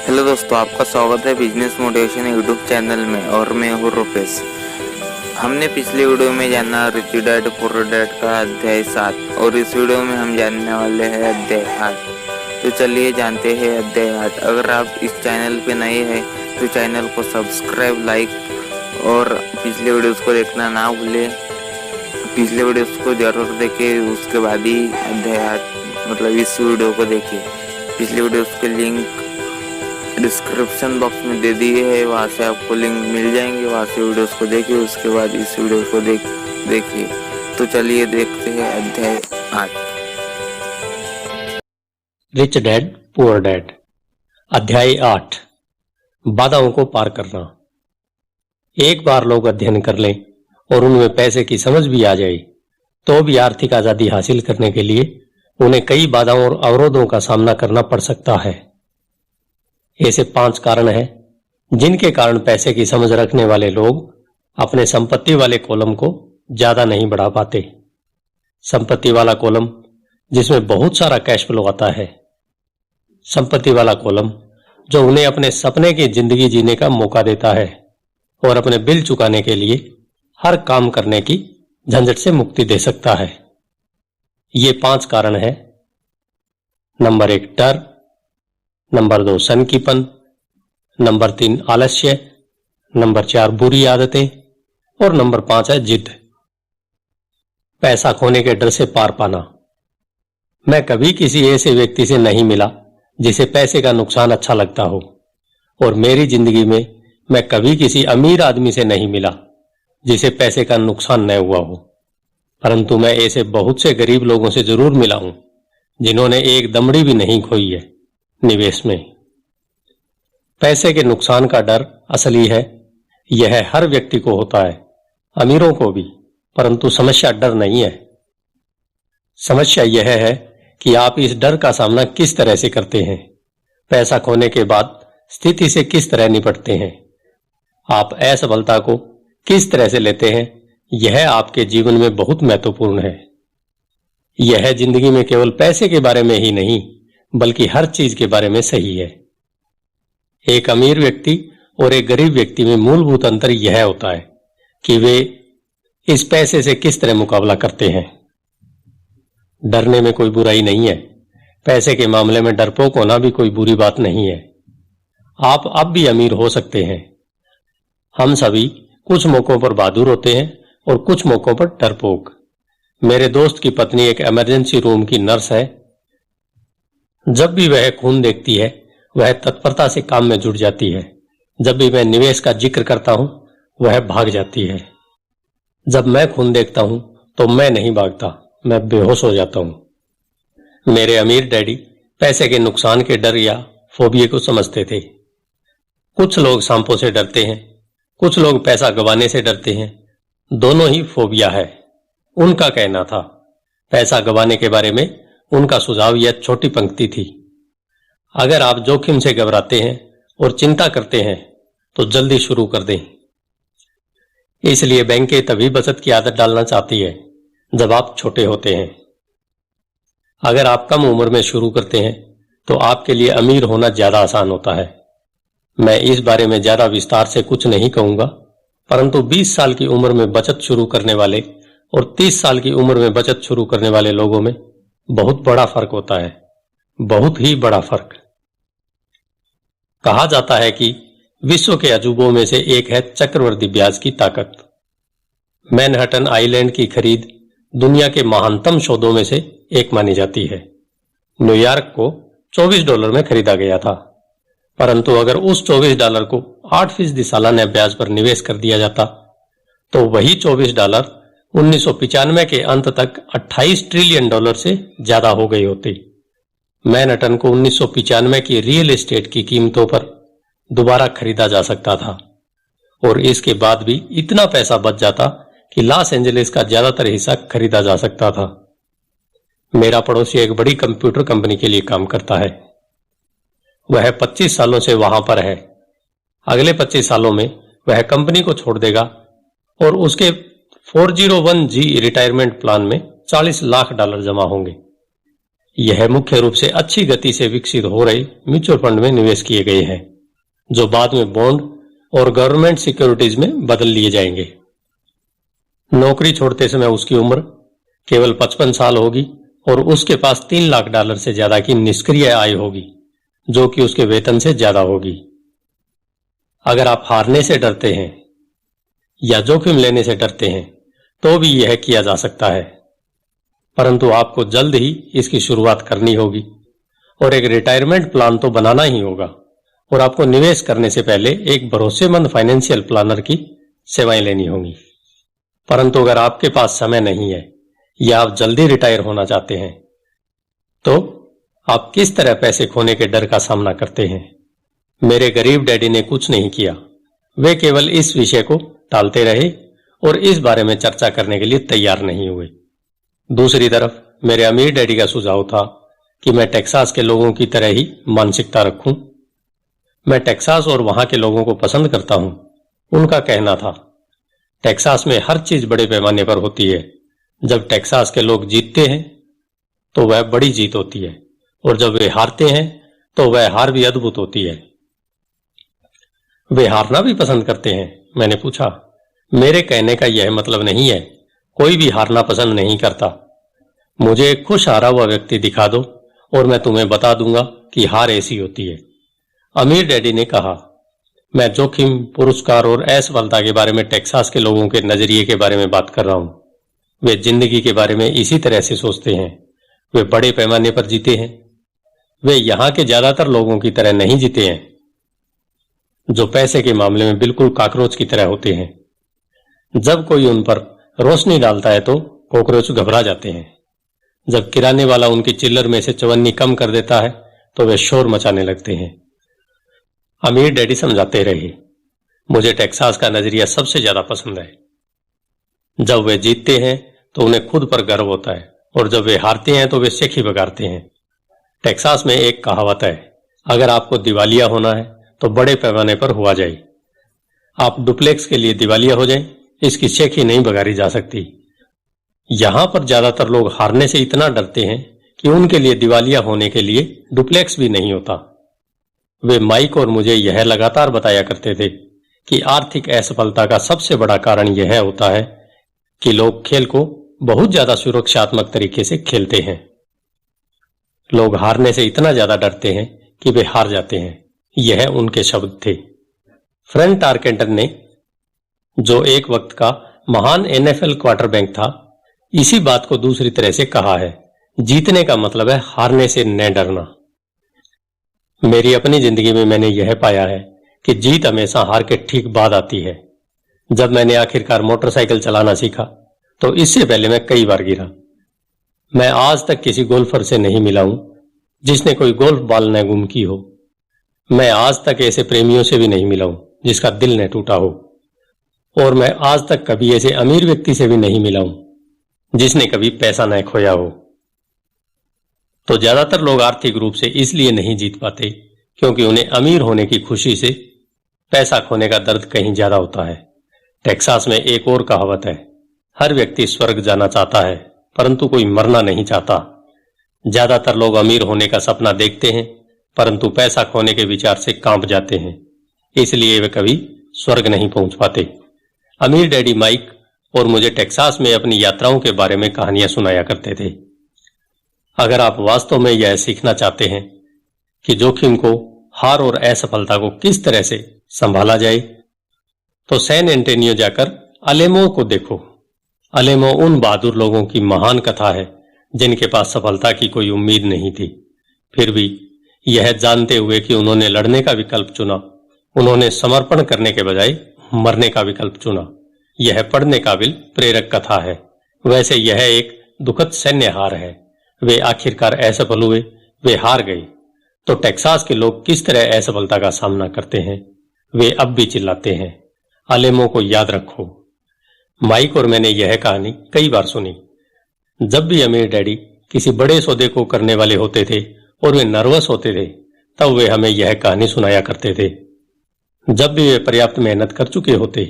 Hello दोस्तों, आपका स्वागत है बिजनेस मोटिवेशन यूट्यूब चैनल में और मैं हूँ रुपेश। हमने पिछले वीडियो में जाना रिच डैड पुअर डैड का अध्याय 7 और इस वीडियो में हम जानने वाले हैं अध्याय 8। तो चलिए जानते हैं अध्याय 8। अगर आप इस चैनल पे नए हैं तो चैनल को सब्सक्राइब, लाइक और पिछले वीडियोस को देखना ना भूलें। पिछले वीडियोस को जरूर देखें, उसके बाद ही अध्याय 8 मतलब इस वीडियो को देखिए। पिछले वीडियोस के लिंक डिस्क्रिप्शन बॉक्स में दे दिए है, वहाँ से आपको लिंक मिल जाएंगे, वहाँ से वीडियोस को देखिए, उसके बाद इस वीडियो को देखिए। तो चलिए देखते हैं अध्याय 8। रिच डैड पुअर डैड अध्याय 8 बाधाओं को पार करना। एक बार लोग अध्ययन कर लें और उनमें पैसे की समझ भी आ जाए तो भी आर्थिक आजादी हासिल करने के लिए उन्हें कई बाधाओं और अवरोधों का सामना करना पड़ सकता है। ऐसे 5 कारण हैं जिनके कारण पैसे की समझ रखने वाले लोग अपने संपत्ति वाले कॉलम को ज्यादा नहीं बढ़ा पाते। संपत्ति वाला कॉलम जिसमें बहुत सारा कैश फ्लो आता है। संपत्ति वाला कॉलम जो उन्हें अपने सपने की जिंदगी जीने का मौका देता है और अपने बिल चुकाने के लिए हर काम करने की झंझट से मुक्ति दे सकता है। ये 5 कारण हैं। नंबर 1 डर, नंबर 2 सनकीपन, नंबर 3 आलस्य, नंबर 4 बुरी आदतें और नंबर 5 है जिद। पैसा खोने के डर से पार पाना। मैं कभी किसी ऐसे व्यक्ति से नहीं मिला जिसे पैसे का नुकसान अच्छा लगता हो, और मेरी जिंदगी में मैं कभी किसी अमीर आदमी से नहीं मिला जिसे पैसे का नुकसान न हुआ हो। परंतु मैं ऐसे बहुत से गरीब लोगों से जरूर मिला हूं जिन्होंने एक दमड़ी भी नहीं खोई है निवेश में। पैसे के नुकसान का डर असली है। यह हर व्यक्ति को होता है, अमीरों को भी, परंतु समस्या डर नहीं है। समस्या यह है कि आप इस डर का सामना किस तरह से करते हैं। पैसा खोने के बाद स्थिति से किस तरह निपटते हैं। आप असफलता को किस तरह से लेते हैं, यह आपके जीवन में बहुत महत्वपूर्ण है। यह जिंदगी में केवल पैसे के बारे में ही नहीं बल्कि हर चीज के बारे में सही है। एक अमीर व्यक्ति और एक गरीब व्यक्ति में मूलभूत अंतर यह होता है कि वे इस पैसे से किस तरह मुकाबला करते हैं। डरने में कोई बुराई नहीं है। पैसे के मामले में डरपोक होना भी कोई बुरी बात नहीं है। आप अब भी अमीर हो सकते हैं। हम सभी कुछ मौकों पर बहादुर होते हैं और कुछ मौकों पर डरपोक। मेरे दोस्त की पत्नी एक इमरजेंसी रूम की नर्स है। जब भी वह खून देखती है वह तत्परता से काम में जुट जाती है। जब भी मैं निवेश का जिक्र करता हूं वह भाग जाती है। जब मैं खून देखता हूं तो मैं नहीं भागता, मैं बेहोश हो जाता हूं। मेरे अमीर डैडी पैसे के नुकसान के डर या फोबिया को समझते थे। कुछ लोग सांपों से डरते हैं, कुछ लोग पैसा गंवाने से डरते हैं। दोनों ही फोबिया है। उनका कहना था। पैसा गंवाने के बारे में उनका सुझाव यह छोटी पंक्ति थी। अगर आप जोखिम से घबराते हैं और चिंता करते हैं तो जल्दी शुरू कर दें। इसलिए बैंकें तभी बचत की आदत डालना चाहती है जब आप छोटे होते हैं। अगर आप कम उम्र में शुरू करते हैं तो आपके लिए अमीर होना ज्यादा आसान होता है। मैं इस बारे में ज्यादा विस्तार से कुछ नहीं कहूंगा, परंतु 20 साल की उम्र में बचत शुरू करने वाले और 30 साल की उम्र में बचत शुरू करने वाले लोगों में बहुत बड़ा फर्क होता है, बहुत ही बड़ा फर्क। कहा जाता है कि विश्व के अजूबों में से एक है चक्रवृद्धि ब्याज की ताकत। मैनहट्टन आइलैंड की खरीद दुनिया के महानतम सौदों में से एक मानी जाती है। न्यूयॉर्क को $24 में खरीदा गया था, परंतु अगर उस $24 को 8% सालाना ब्याज पर निवेश कर दिया जाता तो वही $24 1995 के अंत तक $28 ट्रिलियन से ज्यादा हो गए होते। मैनहट्टन को 1995 की रियल एस्टेट की कीमतों पर दोबारा खरीदा जा सकता था और इसके बाद भी इतना पैसा बच जाता कि लॉस एंजलिस का ज्यादातर हिस्सा खरीदा जा सकता था। मेरा पड़ोसी एक बड़ी कंप्यूटर कंपनी के लिए काम करता है। वह 25 सालों से वहां पर है। अगले 25 सालों में वह कंपनी को छोड़ देगा और उसके 401G रिटायरमेंट प्लान में $40 लाख जमा होंगे। यह मुख्य रूप से अच्छी गति से विकसित हो रहे म्यूचुअल फंड में निवेश किए गए हैं, जो बाद में बॉन्ड और गवर्नमेंट सिक्योरिटीज में बदल लिए जाएंगे। नौकरी छोड़ते समय उसकी उम्र केवल 55 साल होगी और उसके पास $3 लाख से ज्यादा की निष्क्रिय आय होगी, जो कि उसके वेतन से ज्यादा होगी। अगर आप हारने से डरते हैं या जोखिम लेने से डरते हैं तो भी यह किया जा सकता है, परंतु आपको जल्द ही इसकी शुरुआत करनी होगी और एक रिटायरमेंट प्लान तो बनाना ही होगा और आपको निवेश करने से पहले एक भरोसेमंद फाइनेंशियल प्लानर की सेवाएं लेनी होंगी। परंतु अगर आपके पास समय नहीं है या आप जल्दी रिटायर होना चाहते हैं तो आप किस तरह पैसे खोने के डर का सामना करते हैं। मेरे गरीब डैडी ने कुछ नहीं किया, वे केवल इस विषय को टालते रहे और इस बारे में चर्चा करने के लिए तैयार नहीं हुए। दूसरी तरफ मेरे अमीर डैडी का सुझाव था कि मैं टेक्सास के लोगों की तरह ही मानसिकता रखूं। मैं टेक्सास और वहां के लोगों को पसंद करता हूं। उनका कहना था, टेक्सास में हर चीज बड़े पैमाने पर होती है। जब टेक्सास के लोग जीतते हैं तो वह बड़ी जीत होती है और जब वे हारते हैं तो वह हार भी अद्भुत होती है। वे हारना भी पसंद करते हैं? मैंने पूछा। मेरे कहने का यह मतलब नहीं है, कोई भी हारना पसंद नहीं करता। मुझे एक खुश हारा हुआ व्यक्ति दिखा दो और मैं तुम्हें बता दूंगा कि हार ऐसी होती है। अमीर डैडी ने कहा, मैं जोखिम, पुरस्कार और असफलता के बारे में टेक्सास के लोगों के नजरिए के बारे में बात कर रहा हूं। वे जिंदगी के बारे में इसी तरह से सोचते हैं। वे बड़े पैमाने पर जीते हैं। वे यहां के ज्यादातर लोगों की तरह नहीं जीते हैं, जो पैसे के मामले में बिल्कुल कॉकरोच की तरह होते हैं। जब कोई उन पर रोशनी डालता है तो कॉकरोच घबरा जाते हैं। जब किराने वाला उनकी चिल्लर में से चवन्नी कम कर देता है तो वे शोर मचाने लगते हैं। अमीर डैडी समझाते रहे, मुझे टेक्सास का नजरिया सबसे ज्यादा पसंद है। जब वे जीतते हैं तो उन्हें खुद पर गर्व होता है और जब वे हारते हैं तो वे शेखी बगाड़ते हैं। टेक्सास में एक कहावत है, अगर आपको दिवालिया होना है तो बड़े पैमाने पर हुआ जाए। आप डुप्लेक्स के लिए दिवालिया हो जाएं, इसकी शेखी नहीं बगाड़ी जा सकती। यहां पर ज्यादातर लोग हारने से इतना डरते हैं कि उनके लिए दिवालिया होने के लिए डुप्लेक्स भी नहीं होता। वे माइक और मुझे यह लगातार बताया करते थे कि आर्थिक असफलता का सबसे बड़ा कारण यह होता है कि लोग खेल को बहुत ज्यादा सुरक्षात्मक तरीके से खेलते हैं। लोग हारने से इतना ज्यादा डरते हैं कि वे हार जाते हैं। यह उनके शब्द थे। फ्रैंक टारकेंटन ने, जो एक वक्त का महान NFL क्वार्टरबैक था, इसी बात को दूसरी तरह से कहा है, जीतने का मतलब है हारने से न डरना। मेरी अपनी जिंदगी में मैंने यह पाया है कि जीत हमेशा हार के ठीक बाद आती है। जब मैंने आखिरकार मोटरसाइकिल चलाना सीखा तो इससे पहले मैं कई बार गिरा। मैं आज तक किसी गोल्फर से नहीं मिला हूं जिसने कोई गोल्फ बॉल न गुम की हो। मैं आज तक ऐसे प्रेमियों से भी नहीं मिला हूं जिसका दिल न टूटा हो। और मैं आज तक कभी ऐसे अमीर व्यक्ति से भी नहीं मिला हूं जिसने कभी पैसा न खोया हो। तो ज्यादातर लोग आर्थिक रूप से इसलिए नहीं जीत पाते क्योंकि उन्हें अमीर होने की खुशी से पैसा खोने का दर्द कहीं ज्यादा होता है। टेक्सास में एक और कहावत है, हर व्यक्ति स्वर्ग जाना चाहता है परंतु कोई मरना नहीं चाहता। ज्यादातर लोग अमीर होने का सपना देखते हैं परंतु पैसा खोने के विचार से कांप जाते हैं, इसलिए वे कभी स्वर्ग नहीं पहुंच पाते। अमीर डैडी माइक और मुझे टेक्सास में अपनी यात्राओं के बारे में कहानियां सुनाया करते थे। अगर आप वास्तव में यह सीखना चाहते हैं कि जोखिम को, हार और असफलता को किस तरह से संभाला जाए तो सैन एंटोनियो जाकर अलेमो को देखो। अलेमो उन बहादुर लोगों की महान कथा है जिनके पास सफलता की कोई उम्मीद नहीं थी, फिर भी यह जानते हुए कि उन्होंने लड़ने का विकल्प चुना, उन्होंने समर्पण करने के बजाय मरने का विकल्प चुना। यह पढ़ने काबिल प्रेरक कथा है। वैसे यह एक दुखद सैन्य हार है। वे आखिरकार असफल हुए, वे हार गए। तो टेक्सास के लोग किस तरह असफलता का सामना करते हैं? वे अब भी चिल्लाते हैं, अलेमो को याद रखो। माइक और मैंने यह कहानी कई बार सुनी। जब भी अमीर डैडी किसी बड़े सौदे को करने वाले होते थे और वे नर्वस होते थे तब वे हमें यह कहानी सुनाया करते थे। जब भी वे पर्याप्त मेहनत कर चुके होते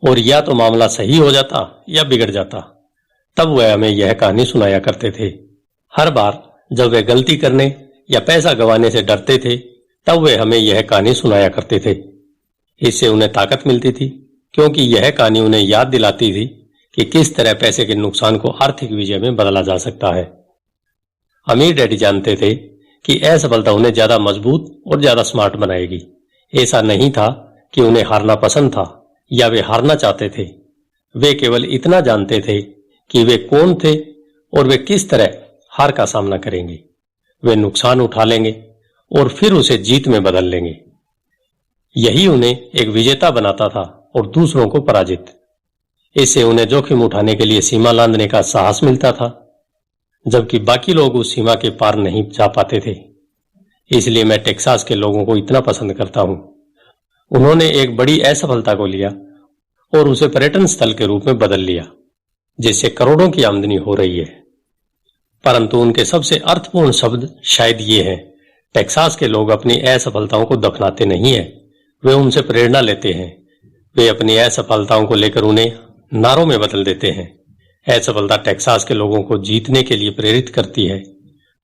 और या तो मामला सही हो जाता या बिगड़ जाता, तब वह हमें यह कहानी सुनाया करते थे। हर बार जब वे गलती करने या पैसा गंवाने से डरते थे तब वे हमें यह कहानी सुनाया करते थे। इससे उन्हें ताकत मिलती थी, क्योंकि यह कहानी उन्हें याद दिलाती थी कि किस तरह पैसे के नुकसान को आर्थिक विजय में बदला जा सकता है। अमीर डैडी जानते थे कि असफलता उन्हें ज्यादा मजबूत और ज्यादा स्मार्ट बनाएगी। ऐसा नहीं था कि उन्हें हारना पसंद था या वे हारना चाहते थे। वे केवल इतना जानते थे कि वे कौन थे और वे किस तरह हार का सामना करेंगे। वे नुकसान उठा लेंगे और फिर उसे जीत में बदल लेंगे। यही उन्हें एक विजेता बनाता था और दूसरों को पराजित। इससे उन्हें जोखिम उठाने के लिए सीमा लांघने का साहस मिलता था, जबकि बाकी लोग उस सीमा के पार नहीं जा पाते थे। इसलिए मैं टेक्सास के लोगों को इतना पसंद करता हूं। उन्होंने एक बड़ी असफलता को लिया और उसे पर्यटन स्थल के रूप में बदल लिया, जिससे करोड़ों की आमदनी हो रही है। परंतु उनके सबसे अर्थपूर्ण शब्द शायद ये हैं, टेक्सास के लोग अपनी असफलताओं को दफनाते नहीं है, वे उनसे प्रेरणा लेते हैं। वे अपनी असफलताओं को लेकर उन्हें नारों में बदल देते हैं। असफलता टेक्सास के लोगों को जीतने के लिए प्रेरित करती है,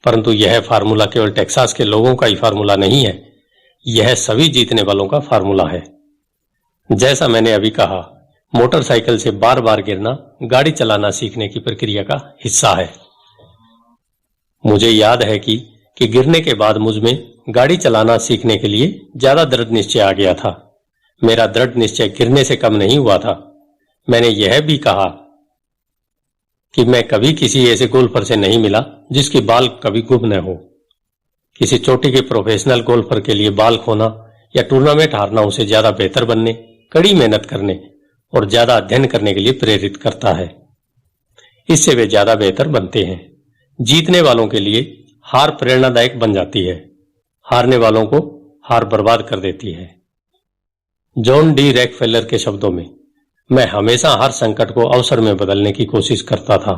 परंतु यह फार्मूला केवल टेक्सास के लोगों का ही फार्मूला नहीं है, यह सभी जीतने वालों का फार्मूला है। जैसा मैंने अभी कहा, मोटरसाइकिल से बार बार गिरना गाड़ी चलाना सीखने की प्रक्रिया का हिस्सा है। मुझे याद है कि गिरने के बाद मुझ में गाड़ी चलाना सीखने के लिए ज्यादा दृढ़ निश्चय आ गया था। मेरा दृढ़ निश्चय गिरने से कम नहीं हुआ था। मैंने यह भी कहा कि मैं कभी किसी ऐसे गोल्फर से नहीं मिला जिसके बाल कभी गुम न हो। किसी चोटी के प्रोफेशनल गोल्फर के लिए बाल खोना या टूर्नामेंट हारना उसे ज्यादा बेहतर बनने, कड़ी मेहनत करने और ज्यादा अध्ययन करने के लिए प्रेरित करता है। इससे वे ज्यादा बेहतर बनते हैं। जीतने वालों के लिए हार प्रेरणादायक बन जाती है, हारने वालों को हार बर्बाद कर देती है। जॉन डी रॉकफेलर के शब्दों में, मैं हमेशा हर संकट को अवसर में बदलने की कोशिश करता था।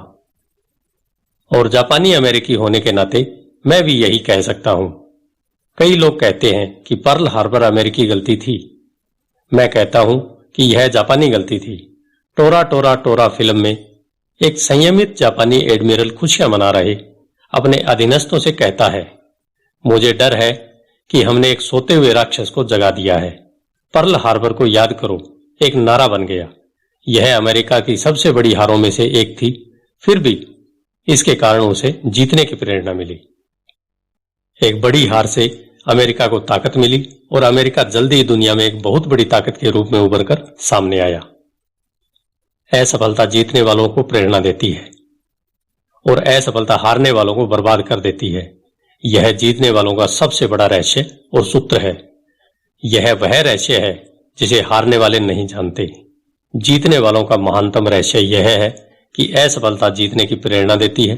और जापानी अमेरिकी होने के नाते मैं भी यही कह सकता हूं। कई लोग कहते हैं कि पर्ल हार्बर अमेरिकी गलती थी। मैं कहता हूं कि यह जापानी गलती थी। टोरा टोरा टोरा फिल्म में एक संयमित जापानी एडमिरल खुशियां मना रहे अपने अधीनस्थों से कहता है, मुझे डर है कि हमने एक सोते हुए राक्षस को जगा दिया है। पर्ल हार्बर को याद करो एक नारा बन गया। यह अमेरिका की सबसे बड़ी हारों में से एक थी, फिर भी इसके कारण उसे जीतने की प्रेरणा मिली। एक बड़ी हार से अमेरिका को ताकत मिली और अमेरिका जल्दी ही दुनिया में एक बहुत बड़ी ताकत के रूप में उभरकर सामने आया। असफलता जीतने वालों को प्रेरणा देती है और असफलता हारने वालों को बर्बाद कर देती है। यह जीतने वालों का सबसे बड़ा रहस्य और सूत्र है। यह वह रहस्य है जिसे हारने वाले नहीं जानते। जीतने वालों का महानतम रहस्य यह है कि असफलता जीतने की प्रेरणा देती है,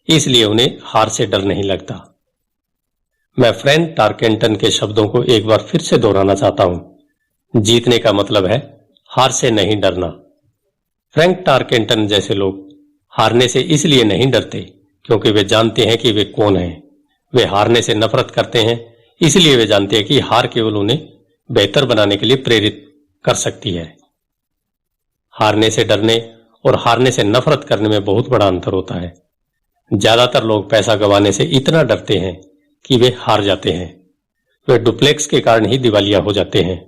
इसलिए उन्हें हार से डर नहीं लगता। मैं फ्रैंक टारकेंटन के शब्दों को एक बार फिर से दोहराना चाहता हूं। जीतने का मतलब है हार से नहीं डरना। फ्रैंक टारकेंटन जैसे लोग हारने से इसलिए नहीं डरते क्योंकि वे जानते हैं कि वे कौन हैं। वे हारने से नफरत करते हैं, इसलिए वे जानते हैं कि हार केवल उन्हें बेहतर बनाने के लिए प्रेरित कर सकती है। हारने से डरने और हारने से नफरत करने में बहुत बड़ा अंतर होता है। ज्यादातर लोग पैसा गंवाने से इतना डरते हैं कि वे हार जाते हैं। वे डुप्लेक्स के कारण ही दिवालिया हो जाते हैं।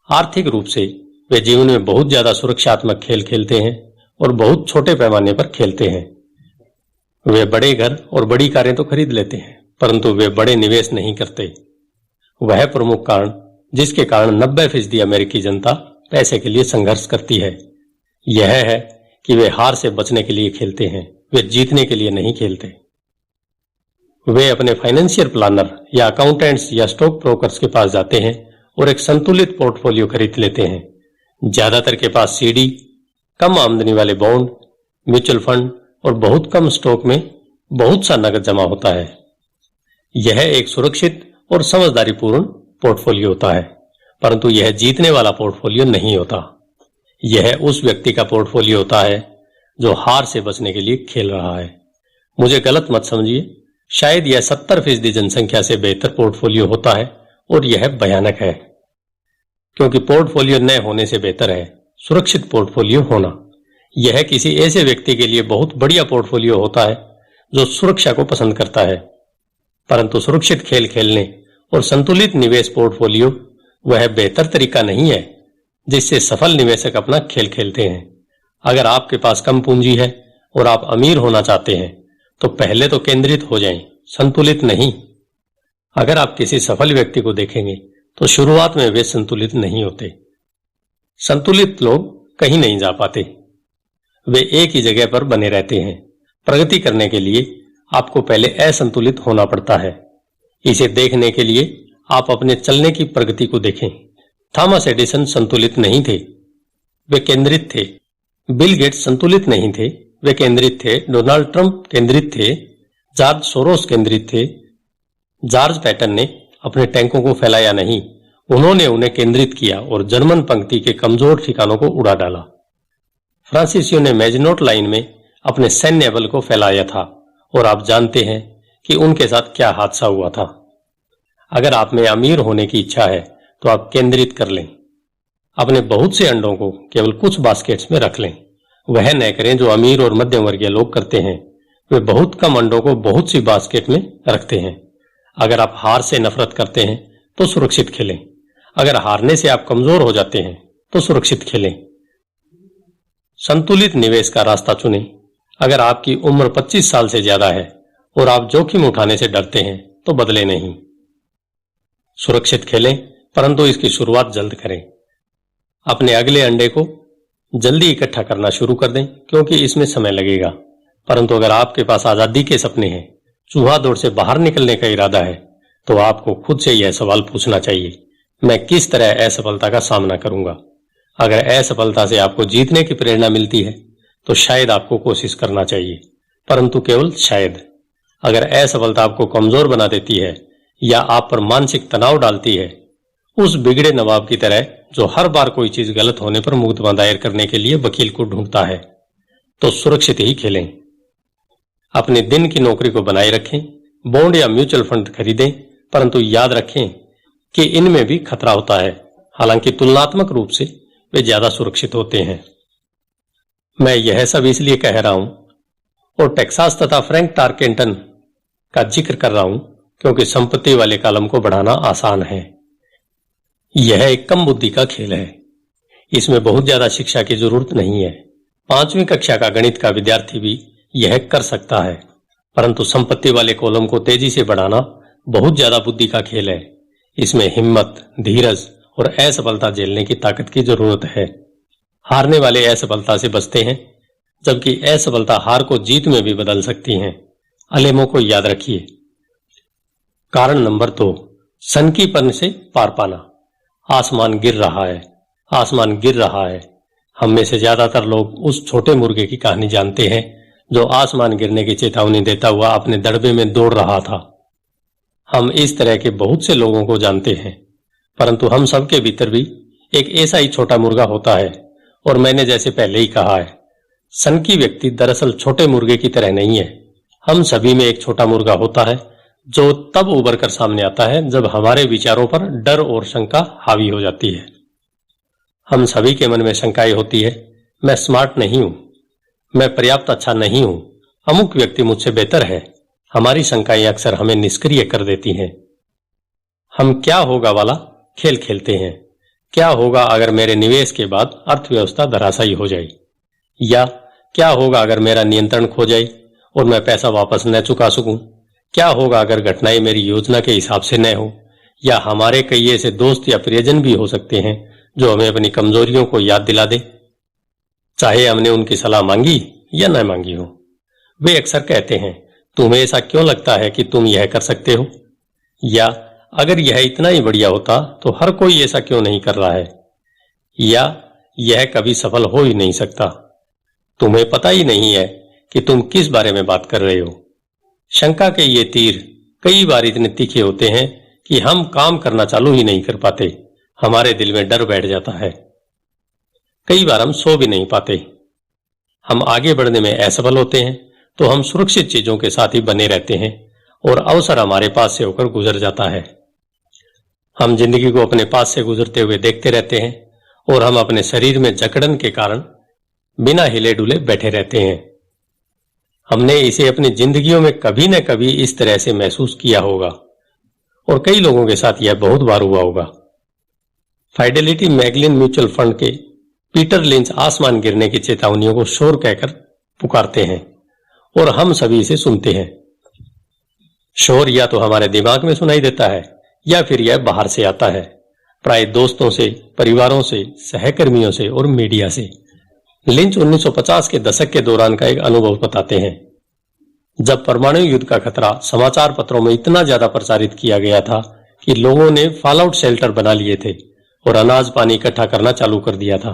आर्थिक रूप से वे जीवन में बहुत ज्यादा सुरक्षात्मक खेल खेलते हैं और बहुत छोटे पैमाने पर खेलते हैं। वे बड़े घर और बड़ी कारें तो खरीद लेते हैं, परंतु वे बड़े निवेश नहीं करते। वह प्रमुख कारण जिसके कारण 90% अमेरिकी जनता पैसे के लिए संघर्ष करती है, यह है कि वे हार से बचने के लिए खेलते हैं, वे जीतने के लिए नहीं खेलते। वे अपने फाइनेंशियल प्लानर या अकाउंटेंट्स या स्टॉक ब्रोकर्स के पास जाते हैं और एक संतुलित पोर्टफोलियो खरीद लेते हैं। ज्यादातर के पास सीडी, कम आमदनी वाले बॉन्ड, म्यूचुअल फंड और बहुत कम स्टॉक में बहुत सा नकद जमा होता है। यह एक सुरक्षित और समझदारीपूर्ण पोर्टफोलियो होता है, परंतु यह जीतने वाला पोर्टफोलियो नहीं होता। यह उस व्यक्ति का पोर्टफोलियो होता है जो हार से बचने के लिए खेल रहा है। मुझे गलत मत समझिए, शायद यह 70% जनसंख्या से बेहतर पोर्टफोलियो होता है और यह भयानक है, क्योंकि पोर्टफोलियो न होने से बेहतर है सुरक्षित पोर्टफोलियो होना। यह किसी ऐसे व्यक्ति के लिए बहुत बढ़िया पोर्टफोलियो होता है जो सुरक्षा को पसंद करता है, परंतु सुरक्षित खेल खेलने और संतुलित निवेश पोर्टफोलियो वह बेहतर तरीका नहीं है जिससे सफल निवेशक अपना खेल खेलते हैं। अगर आपके पास कम पूंजी है और आप अमीर होना चाहते हैं तो पहले तो केंद्रित हो जाएं, संतुलित नहीं। अगर आप किसी सफल व्यक्ति को देखेंगे तो शुरुआत में वे संतुलित नहीं होते। संतुलित लोग कहीं नहीं जा पाते, वे एक ही जगह पर बने रहते हैं। प्रगति करने के लिए आपको पहले असंतुलित होना पड़ता है। इसे देखने के लिए आप अपने चलने की प्रगति को देखें। थॉमस एडिसन संतुलित नहीं थे, वे केंद्रित थे। बिल गेट्स संतुलित नहीं थे, वे केंद्रित थे। डोनाल्ड ट्रंप केंद्रित थे। जॉर्ज सोरोस केंद्रित थे। जॉर्ज पैटन ने अपने टैंकों को फैलाया नहीं, उन्होंने उन्हें केंद्रित किया और जर्मन पंक्ति के कमजोर ठिकानों को उड़ा डाला। फ्रांसीसियों ने मैजिनोट लाइन में अपने सैन्य बल को फैलाया था और आप जानते हैं कि उनके साथ क्या हादसा हुआ था। अगर आप में अमीर होने की इच्छा है तो आप केंद्रित कर लें। अपने बहुत से अंडों को केवल कुछ बास्केट्स में रख लें। वह न करें जो अमीर और मध्यम वर्गीय लोग करते हैं, वे बहुत कम अंडों को बहुत सी बास्केट में रखते हैं। अगर आप हार से नफरत करते हैं तो सुरक्षित खेलें। अगर हारने से आप कमजोर हो जाते हैं तो सुरक्षित खेलें। संतुलित निवेश का रास्ता चुनें। अगर आपकी उम्र 25 साल से ज्यादा है और आप जोखिम उठाने से डरते हैं तो बदले नहीं। सुरक्षित खेलें, परंतु इसकी शुरुआत जल्द करें। अपने अगले अंडे को जल्दी इकट्ठा करना शुरू कर दें क्योंकि इसमें समय लगेगा। परंतु अगर आपके पास आजादी के सपने हैं, चूहा दौड़ से बाहर निकलने का इरादा है, तो आपको खुद से यह सवाल पूछना चाहिए, मैं किस तरह असफलता का सामना करूंगा। अगर असफलता से आपको जीतने की प्रेरणा मिलती है तो शायद आपको कोशिश करना चाहिए, परंतु केवल शायद। अगर असफलता आपको कमजोर बना देती है या आप पर मानसिक तनाव डालती है, उस बिगड़े नवाब की तरह जो हर बार कोई चीज गलत होने पर मुकदमा दायर करने के लिए वकील को ढूंढता है, तो सुरक्षित ही खेलें। अपने दिन की नौकरी को बनाए रखें। बॉन्ड या म्यूचुअल फंड खरीदें, परंतु याद रखें कि इनमें भी खतरा होता है, हालांकि तुलनात्मक रूप से वे ज्यादा सुरक्षित होते हैं। मैं यह सब इसलिए कह रहा हूं और टेक्सास तथा फ्रैंक टारकेंटन का जिक्र कर रहा हूं क्योंकि संपत्ति वाले कॉलम को बढ़ाना आसान है। यह एक कम बुद्धि का खेल है, इसमें बहुत ज्यादा शिक्षा की जरूरत नहीं है। 5वीं कक्षा का गणित का विद्यार्थी भी यह कर सकता है, परंतु संपत्ति वाले कॉलम को तेजी से बढ़ाना बहुत ज्यादा बुद्धि का खेल है। इसमें हिम्मत, धीरज और असफलता झेलने की ताकत की जरूरत है। हारने वाले असफलता से बचते हैं, जबकि असफलता हार को जीत में भी बदल सकती है। अलेमों को याद रखिए। कारण नंबर 2, सनकीपन से पार पाना। आसमान गिर रहा है, आसमान गिर रहा है। हम में से ज्यादातर लोग उस छोटे मुर्गे की कहानी जानते हैं जो आसमान गिरने की चेतावनी देता हुआ अपने दड़बे में दौड़ रहा था। हम इस तरह के बहुत से लोगों को जानते हैं, परंतु हम सबके भीतर भी एक ऐसा ही छोटा मुर्गा होता है। और मैंने जैसे पहले ही कहा है, सनकी व्यक्ति दरअसल छोटे मुर्गे की तरह नहीं है। हम सभी में एक छोटा मुर्गा होता है जो तब उभर कर सामने आता है जब हमारे विचारों पर डर और शंका हावी हो जाती है। हम सभी के मन में शंकाएं होती है, मैं स्मार्ट नहीं हूं, मैं पर्याप्त अच्छा नहीं हूं, अमुक व्यक्ति मुझसे बेहतर है। हमारी शंकाएं अक्सर हमें निष्क्रिय कर देती हैं। हम क्या होगा वाला खेल खेलते हैं। क्या होगा अगर मेरे निवेश के बाद अर्थव्यवस्था धराशायी हो जाए, या क्या होगा अगर मेरा नियंत्रण खो जाए और मैं पैसा वापस न चुका सकूं। क्या होगा अगर घटनाएं मेरी योजना के हिसाब से न हो, या हमारे कई ऐसे दोस्त या प्रियजन भी हो सकते हैं जो हमें अपनी कमजोरियों को याद दिला दे, चाहे हमने उनकी सलाह मांगी या न मांगी हो। वे अक्सर कहते हैं, तुम्हें ऐसा क्यों लगता है कि तुम यह कर सकते हो, या अगर यह इतना ही बढ़िया होता तो हर कोई ऐसा क्यों नहीं कर रहा है, या यह कभी सफल हो ही नहीं सकता। तुम्हें पता ही नहीं है कि तुम किस बारे में बात कर रहे हो। शंका के ये तीर कई बार इतने तीखे होते हैं कि हम काम करना चालू ही नहीं कर पाते। हमारे दिल में डर बैठ जाता है। कई बार हम सो भी नहीं पाते। हम आगे बढ़ने में असफल होते हैं तो हम सुरक्षित चीजों के साथ ही बने रहते हैं और अवसर हमारे पास से होकर गुजर जाता है। हम जिंदगी को अपने पास से गुजरते हुए देखते रहते हैं और हम अपने शरीर में जकड़न के कारण बिना हिले डुले बैठे रहते हैं। हमने इसे अपनी जिंदगियों में कभी न कभी इस तरह से महसूस किया होगा और कई लोगों के साथ यह बहुत बार हुआ होगा। फाइडेलिटी मैगलिन म्यूचुअल फंड के पीटर लिंच आसमान गिरने की चेतावनियों को शोर कहकर पुकारते हैं और हम सभी इसे सुनते हैं। शोर या तो हमारे दिमाग में सुनाई देता है या फिर यह बाहर से आता है, प्राय दोस्तों से, परिवारों से, सहकर्मियों से और मीडिया से। लिंच 1950 के दशक के दौरान का एक अनुभव बताते हैं, जब परमाणु युद्ध का खतरा समाचार पत्रों में इतना ज्यादा प्रचारित किया गया था कि लोगों ने फॉल आउट शेल्टर बना लिए थे और अनाज पानी इकट्ठा करना चालू कर दिया था।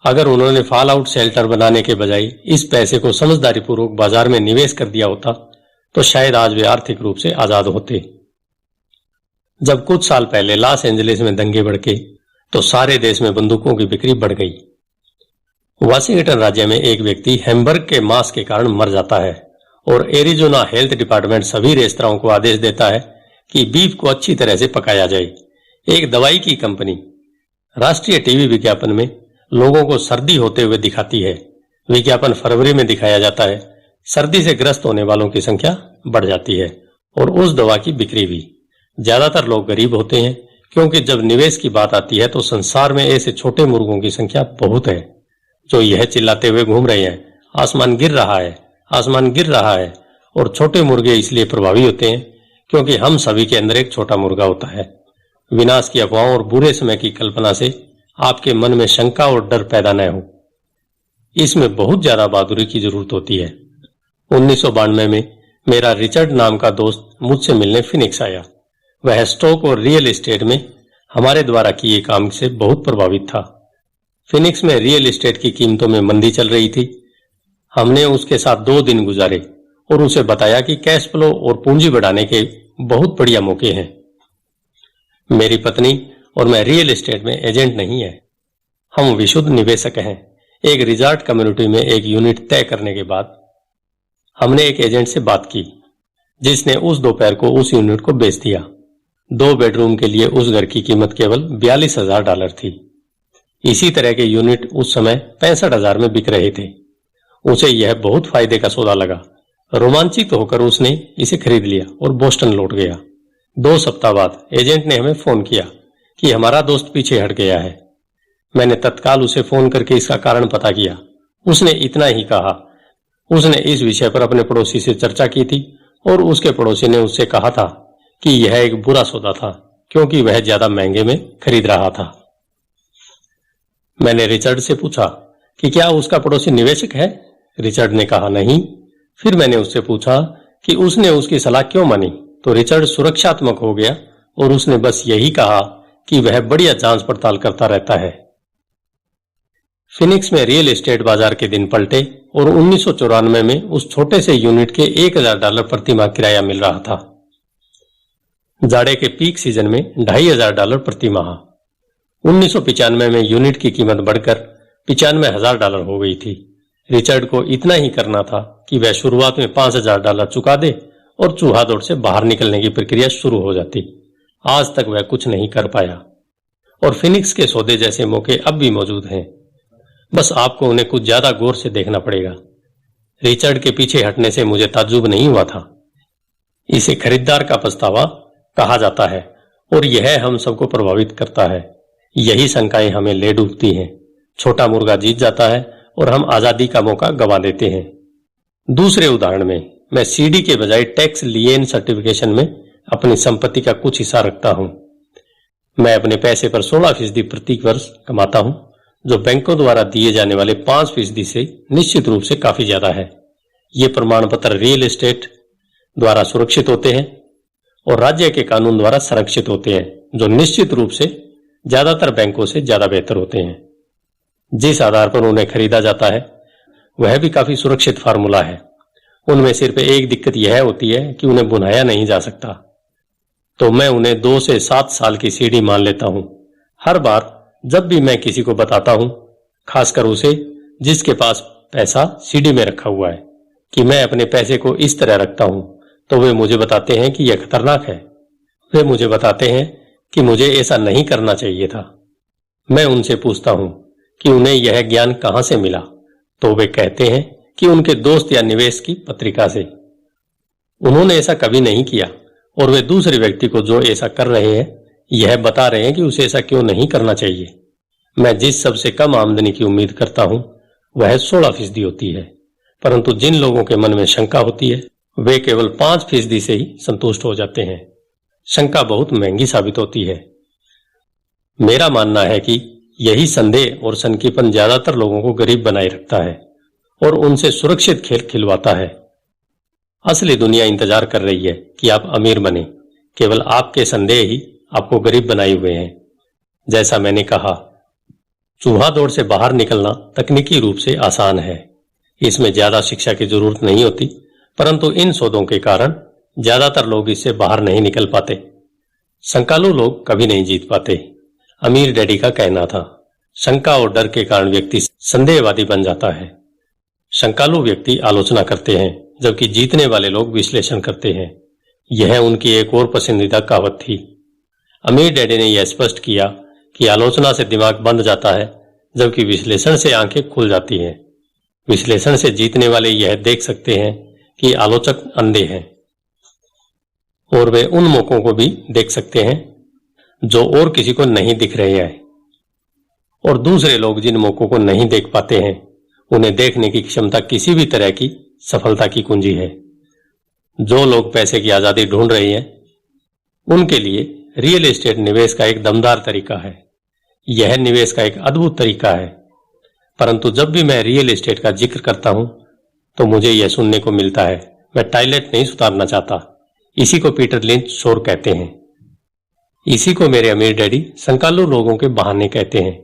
अगर उन्होंने फॉल आउट शेल्टर बनाने के बजाय इस पैसे को समझदारीपूर्वक बाजार में निवेश कर दिया होता तो शायद आज वे आर्थिक रूप से आजाद होते। जब कुछ साल पहले लॉस एंजलिस में दंगे भड़के तो सारे देश में बंदूकों की बिक्री बढ़ गई। वाशिंगटन राज्य में एक व्यक्ति हैमबर्ग के मांस के कारण मर जाता है और एरिजोना हेल्थ डिपार्टमेंट सभी रेस्तराओं को आदेश देता है कि बीफ को अच्छी तरह से पकाया जाए। एक दवाई की कंपनी राष्ट्रीय टीवी विज्ञापन में लोगों को सर्दी होते हुए दिखाती है। विज्ञापन फरवरी में दिखाया जाता है। सर्दी से ग्रस्त होने वालों की संख्या बढ़ जाती है और उस दवा की बिक्री भी। ज्यादातर लोग गरीब होते हैं क्योंकि जब निवेश की बात आती है तो संसार में ऐसे छोटे मुर्गों की संख्या बहुत है जो यह चिल्लाते हुए घूम रहे हैं, आसमान गिर रहा है, आसमान गिर रहा है। और छोटे मुर्गे इसलिए प्रभावी होते हैं क्योंकि हम सभी के अंदर एक छोटा मुर्गा होता है। विनाश की अफवाहों और बुरे समय की कल्पना से आपके मन में शंका और डर पैदा न हो। इसमें बहुत ज्यादा बहादुरी की जरूरत होती है। 1992 में मेरा रिचर्ड नाम का दोस्त मुझसे मिलने फिनिक्स आया। वह स्टॉक और रियल एस्टेट में हमारे द्वारा किए काम से बहुत प्रभावित था। फिनिक्स में रियल एस्टेट की कीमतों में मंदी चल रही थी। हमने उसके साथ 2 दिन गुजारे और उसे बताया कि कैश फ्लो और पूंजी बढ़ाने के बहुत बढ़िया मौके हैं। मेरी पत्नी और मैं रियल एस्टेट में एजेंट नहीं है, हम विशुद्ध निवेशक हैं। एक रिजॉर्ट कम्युनिटी में एक यूनिट तय करने के बाद हमने एक एजेंट से बात की जिसने उस दोपहर को उस यूनिट को बेच दिया। 2 बेडरूम के लिए उस घर की कीमत केवल $42,000 थी। इसी तरह के यूनिट उस समय 65,000 में बिक रहे थे। उसे यह बहुत फायदे का सौदा लगा। रोमांचित होकर उसने इसे खरीद लिया और बोस्टन लौट गया। 2 सप्ताह बाद एजेंट ने हमें फोन किया कि हमारा दोस्त पीछे हट गया है। मैंने तत्काल उसे फोन करके इसका कारण पता किया। उसने इतना ही कहा। उसने इस विषय पर अपने पड़ोसी से चर्चा की थी और उसके पड़ोसी ने उससे कहा था कि यह एक बुरा सौदा था क्योंकि वह ज्यादा महंगे में खरीद रहा था। मैंने रिचर्ड से पूछा कि क्या उसका पड़ोसी निवेशक है? रिचर्ड ने कहा नहीं। फिर मैंने उससे पूछा कि उसने उसकी सलाह क्यों मानी, तो रिचर्ड सुरक्षात्मक हो गया और उसने बस यही कहा कि वह बढ़िया जांच पड़ताल करता रहता है। फिनिक्स में रियल एस्टेट बाजार के दिन पलटे और 1994 में उस छोटे से यूनिट के $1,000 प्रति माह किराया मिल रहा था। जाड़े के पीक सीजन में $2,500 प्रति माह। 1995 में यूनिट की कीमत बढ़कर $95,000 हो गई थी। रिचर्ड को इतना ही करना था कि वह शुरुआत में $5,000 चुका दे और चूहादौड़ से बाहर निकलने की प्रक्रिया शुरू हो जाती। आज तक वह कुछ नहीं कर पाया और फिनिक्स के सौदे जैसे मौके अब भी मौजूद हैं, बस आपको उन्हें कुछ ज्यादा गौर से देखना पड़ेगा। रिचर्ड के पीछे हटने से मुझे ताज्जुब नहीं हुआ था। इसे खरीदार का पछतावा कहा जाता है और यह हम सबको प्रभावित करता है। यही शंकाएं हमें ले डूबती हैं। छोटा मुर्गा जीत जाता है और हम आजादी का मौका गंवा देते हैं। दूसरे उदाहरण में मैं सीडी के बजाय टैक्स लिएन सर्टिफिकेशन में अपनी संपत्ति का कुछ हिस्सा रखता हूं। मैं अपने पैसे पर 16% प्रति वर्ष कमाता हूं, जो बैंकों द्वारा दिए जाने वाले 5% से निश्चित रूप से काफी ज्यादा है। ये प्रमाण पत्र रियल एस्टेट द्वारा सुरक्षित होते हैं और राज्य के कानून द्वारा संरक्षित होते हैं, जो निश्चित रूप से ज्यादातर बैंकों से ज्यादा बेहतर होते हैं। जिस आधार पर उन्हें खरीदा जाता है वह भी काफी सुरक्षित फार्मूला है। उनमें सिर्फ एक दिक्कत यह होती है कि उन्हें बुनाया नहीं जा सकता, तो मैं उन्हें 2 से 7 साल की सीडी मान लेता हूं। हर बार जब भी मैं किसी को बताता हूं, खासकर उसे जिसके पास पैसा सीडी में रखा हुआ है, कि मैं अपने पैसे को इस तरह रखता हूं, तो वे मुझे बताते हैं कि यह खतरनाक है। वे मुझे बताते हैं कि मुझे ऐसा नहीं करना चाहिए था। मैं उनसे पूछता हूं कि उन्हें यह ज्ञान कहां से मिला, तो वे कहते हैं कि उनके दोस्त या निवेश की पत्रिका से। उन्होंने ऐसा कभी नहीं किया और वे दूसरे व्यक्ति को जो ऐसा कर रहे हैं यह बता रहे हैं कि उसे ऐसा क्यों नहीं करना चाहिए। मैं जिस सबसे कम आमदनी की उम्मीद करता हूं वह 16% होती है, परंतु जिन लोगों के मन में शंका होती है वे केवल 5% से ही संतुष्ट हो जाते हैं। शंका बहुत महंगी साबित होती है। मेरा मानना है कि यही संदेह और सनकीपन ज्यादातर लोगों को गरीब बनाए रखता है और उनसे सुरक्षित खेल खिलवाता है। असली दुनिया इंतजार कर रही है कि आप अमीर बने, केवल आपके संदेह ही आपको गरीब बनाए हुए हैं। जैसा मैंने कहा, चूहा दौड़ से बाहर निकलना तकनीकी रूप से आसान है, इसमें ज्यादा शिक्षा की जरूरत नहीं होती, परंतु इन सौदों के कारण ज्यादातर लोग इससे बाहर नहीं निकल पाते। शंकालु लोग कभी नहीं जीत पाते। अमीर डैडी का कहना था, शंका और डर के कारण व्यक्ति संदेहवादी बन जाता है। शंकालु व्यक्ति आलोचना करते हैं जबकि जीतने वाले लोग विश्लेषण करते हैं। यह उनकी एक और पसंदीदा कहावत थी। अमीर डैडी ने यह स्पष्ट किया कि आलोचना से दिमाग बंद जाता है जबकि विश्लेषण से आंखें खुल जाती हैं। विश्लेषण से जीतने वाले यह देख सकते हैं कि आलोचक अंधे हैं और वे उन मौकों को भी देख सकते हैं जो और किसी को नहीं दिख रहे हैं, और दूसरे लोग जिन मौकों को नहीं देख पाते हैं उन्हें देखने की क्षमता किसी भी तरह की सफलता की कुंजी है। जो लोग पैसे की आजादी ढूंढ रहे हैं उनके लिए रियल एस्टेट निवेश का एक दमदार तरीका है। यह निवेश का एक अद्भुत तरीका है, परंतु जब भी मैं रियल एस्टेट का जिक्र करता हूं तो मुझे यह सुनने को मिलता है, मैं टॉयलेट नहीं सुधारना चाहता। इसी को पीटर लिंच शोर कहते हैं। इसी को मेरे अमीर डैडी शंकालु लोगों के बहाने कहते हैं।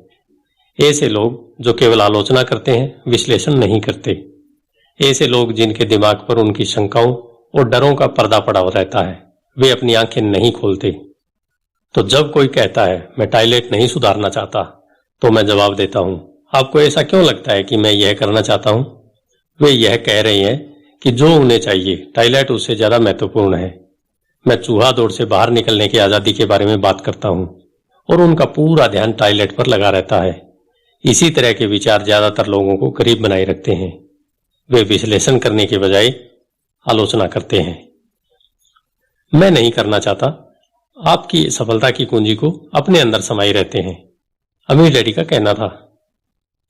ऐसे लोग जो केवल आलोचना करते हैं, विश्लेषण नहीं करते। ऐसे लोग जिनके दिमाग पर उनकी शंकाओं और डरों का पर्दा पड़ा रहता है, वे अपनी आंखें नहीं खोलते। तो जब कोई कहता है मैं टॉयलेट नहीं सुधारना चाहता, तो मैं जवाब देता हूं, आपको ऐसा क्यों लगता है कि मैं यह करना चाहता हूं? वे यह कह रहे हैं कि जो उन्हें चाहिए टॉयलेट उससे ज्यादा महत्वपूर्ण है। मैं चूहा दौड़ से बाहर निकलने की आजादी के बारे में बात करता हूं और उनका पूरा ध्यान टॉयलेट पर लगा रहता है। इसी तरह के विचार ज्यादातर लोगों को गरीब बनाए रखते हैं। वे विश्लेषण करने के बजाय आलोचना करते हैं। मैं नहीं करना चाहता। आपकी सफलता की कुंजी को अपने अंदर समाये रहते हैं, अमीर डैडी का कहना था।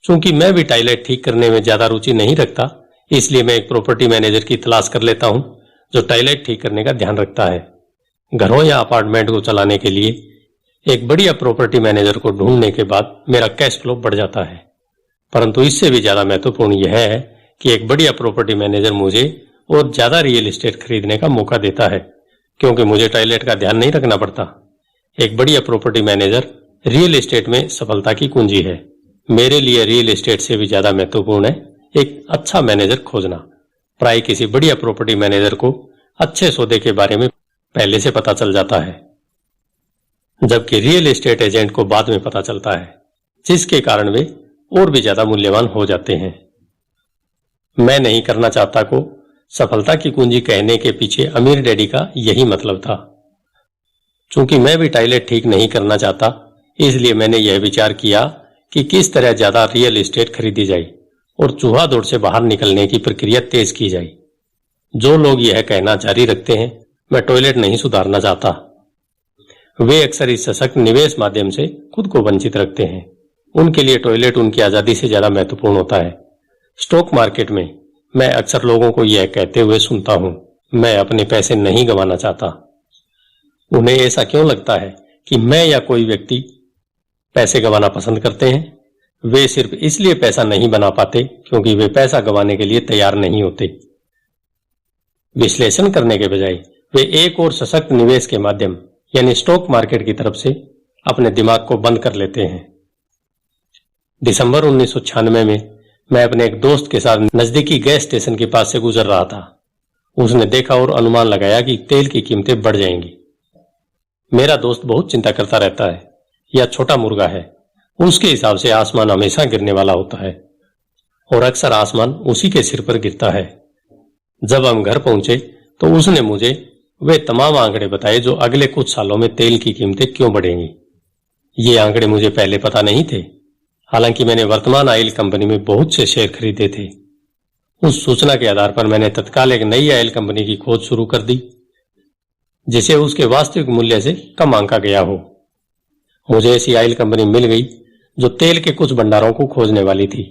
चूंकि मैं भी टॉयलेट ठीक करने में ज्यादा रुचि नहीं रखता, इसलिए मैं एक प्रॉपर्टी मैनेजर की तलाश कर लेता हूं जो टॉयलेट ठीक करने का ध्यान रखता है। घरों या अपार्टमेंट को चलाने के लिए एक बढ़िया प्रॉपर्टी मैनेजर को ढूंढने के बाद मेरा कैश फ्लो बढ़ जाता है। परंतु इससे भी ज्यादा महत्वपूर्ण यह है कि एक बढ़िया प्रॉपर्टी मैनेजर मुझे और ज्यादा रियल एस्टेट खरीदने का मौका देता है, क्योंकि मुझे टॉयलेट का ध्यान नहीं रखना पड़ता। एक बढ़िया प्रॉपर्टी मैनेजर रियल एस्टेट में सफलता की कुंजी है। मेरे लिए रियल एस्टेट से भी ज्यादा महत्वपूर्ण है एक अच्छा मैनेजर खोजना। प्राय किसी बढ़िया प्रॉपर्टी मैनेजर को अच्छे सौदे के बारे में पहले से पता चल जाता है, जबकि रियल एस्टेट एजेंट को बाद में पता चलता है, जिसके कारण वे और भी ज्यादा मूल्यवान हो जाते हैं। मैं नहीं करना चाहता को सफलता की कुंजी कहने के पीछे अमीर डैडी का यही मतलब था। चूंकि मैं भी टॉयलेट ठीक नहीं करना चाहता, इसलिए मैंने यह विचार किया कि किस तरह ज्यादा रियल एस्टेट खरीदी जाए और चूहा दौड़ से बाहर निकलने की प्रक्रिया तेज की जाए। जो लोग यह कहना जारी रखते हैं मैं टॉयलेट नहीं सुधारना चाहता, वे अक्सर इस सशक्त निवेश माध्यम से खुद को वंचित रखते हैं। उनके लिए टॉयलेट उनकी आजादी से ज्यादा महत्वपूर्ण होता है। स्टॉक मार्केट में मैं अक्सर लोगों को यह कहते हुए सुनता हूं, मैं अपने पैसे नहीं गंवाना चाहता। उन्हें ऐसा क्यों लगता है कि मैं या कोई व्यक्ति पैसे गंवाना पसंद करते हैं? वे सिर्फ इसलिए पैसा नहीं बना पाते क्योंकि वे पैसा गंवाने के लिए तैयार नहीं होते। विश्लेषण करने के बजाय वे एक और सशक्त निवेश के माध्यम यानी स्टॉक मार्केट की तरफ से अपने दिमाग को बंद कर लेते हैं। दिसंबर 1996 में मैं अपने एक दोस्त के साथ नजदीकी गैस स्टेशन के पास से गुजर रहा था। उसने देखा और अनुमान लगाया कि तेल की कीमतें बढ़ जाएंगी। मेरा दोस्त बहुत चिंता करता रहता है, यह छोटा मुर्गा है, उसके हिसाब से आसमान हमेशा गिरने वाला होता है और अक्सर आसमान उसी के सिर पर गिरता है। जब हम घर पहुंचे तो उसने मुझे वे तमाम आंकड़े बताए जो अगले कुछ सालों में तेल की कीमतें क्यों बढ़ेंगी। ये आंकड़े मुझे पहले पता नहीं थे, हालांकि मैंने वर्तमान ऑयल कंपनी में बहुत से शेयर खरीदे थे। उस सूचना के आधार पर मैंने तत्काल एक नई ऑयल कंपनी की खोज शुरू कर दी, जिसे उसके वास्तविक मूल्य से कम आंका गया हो। मुझे ऐसी ऑयल कंपनी मिल गई जो तेल के कुछ भंडारों को खोजने वाली थी।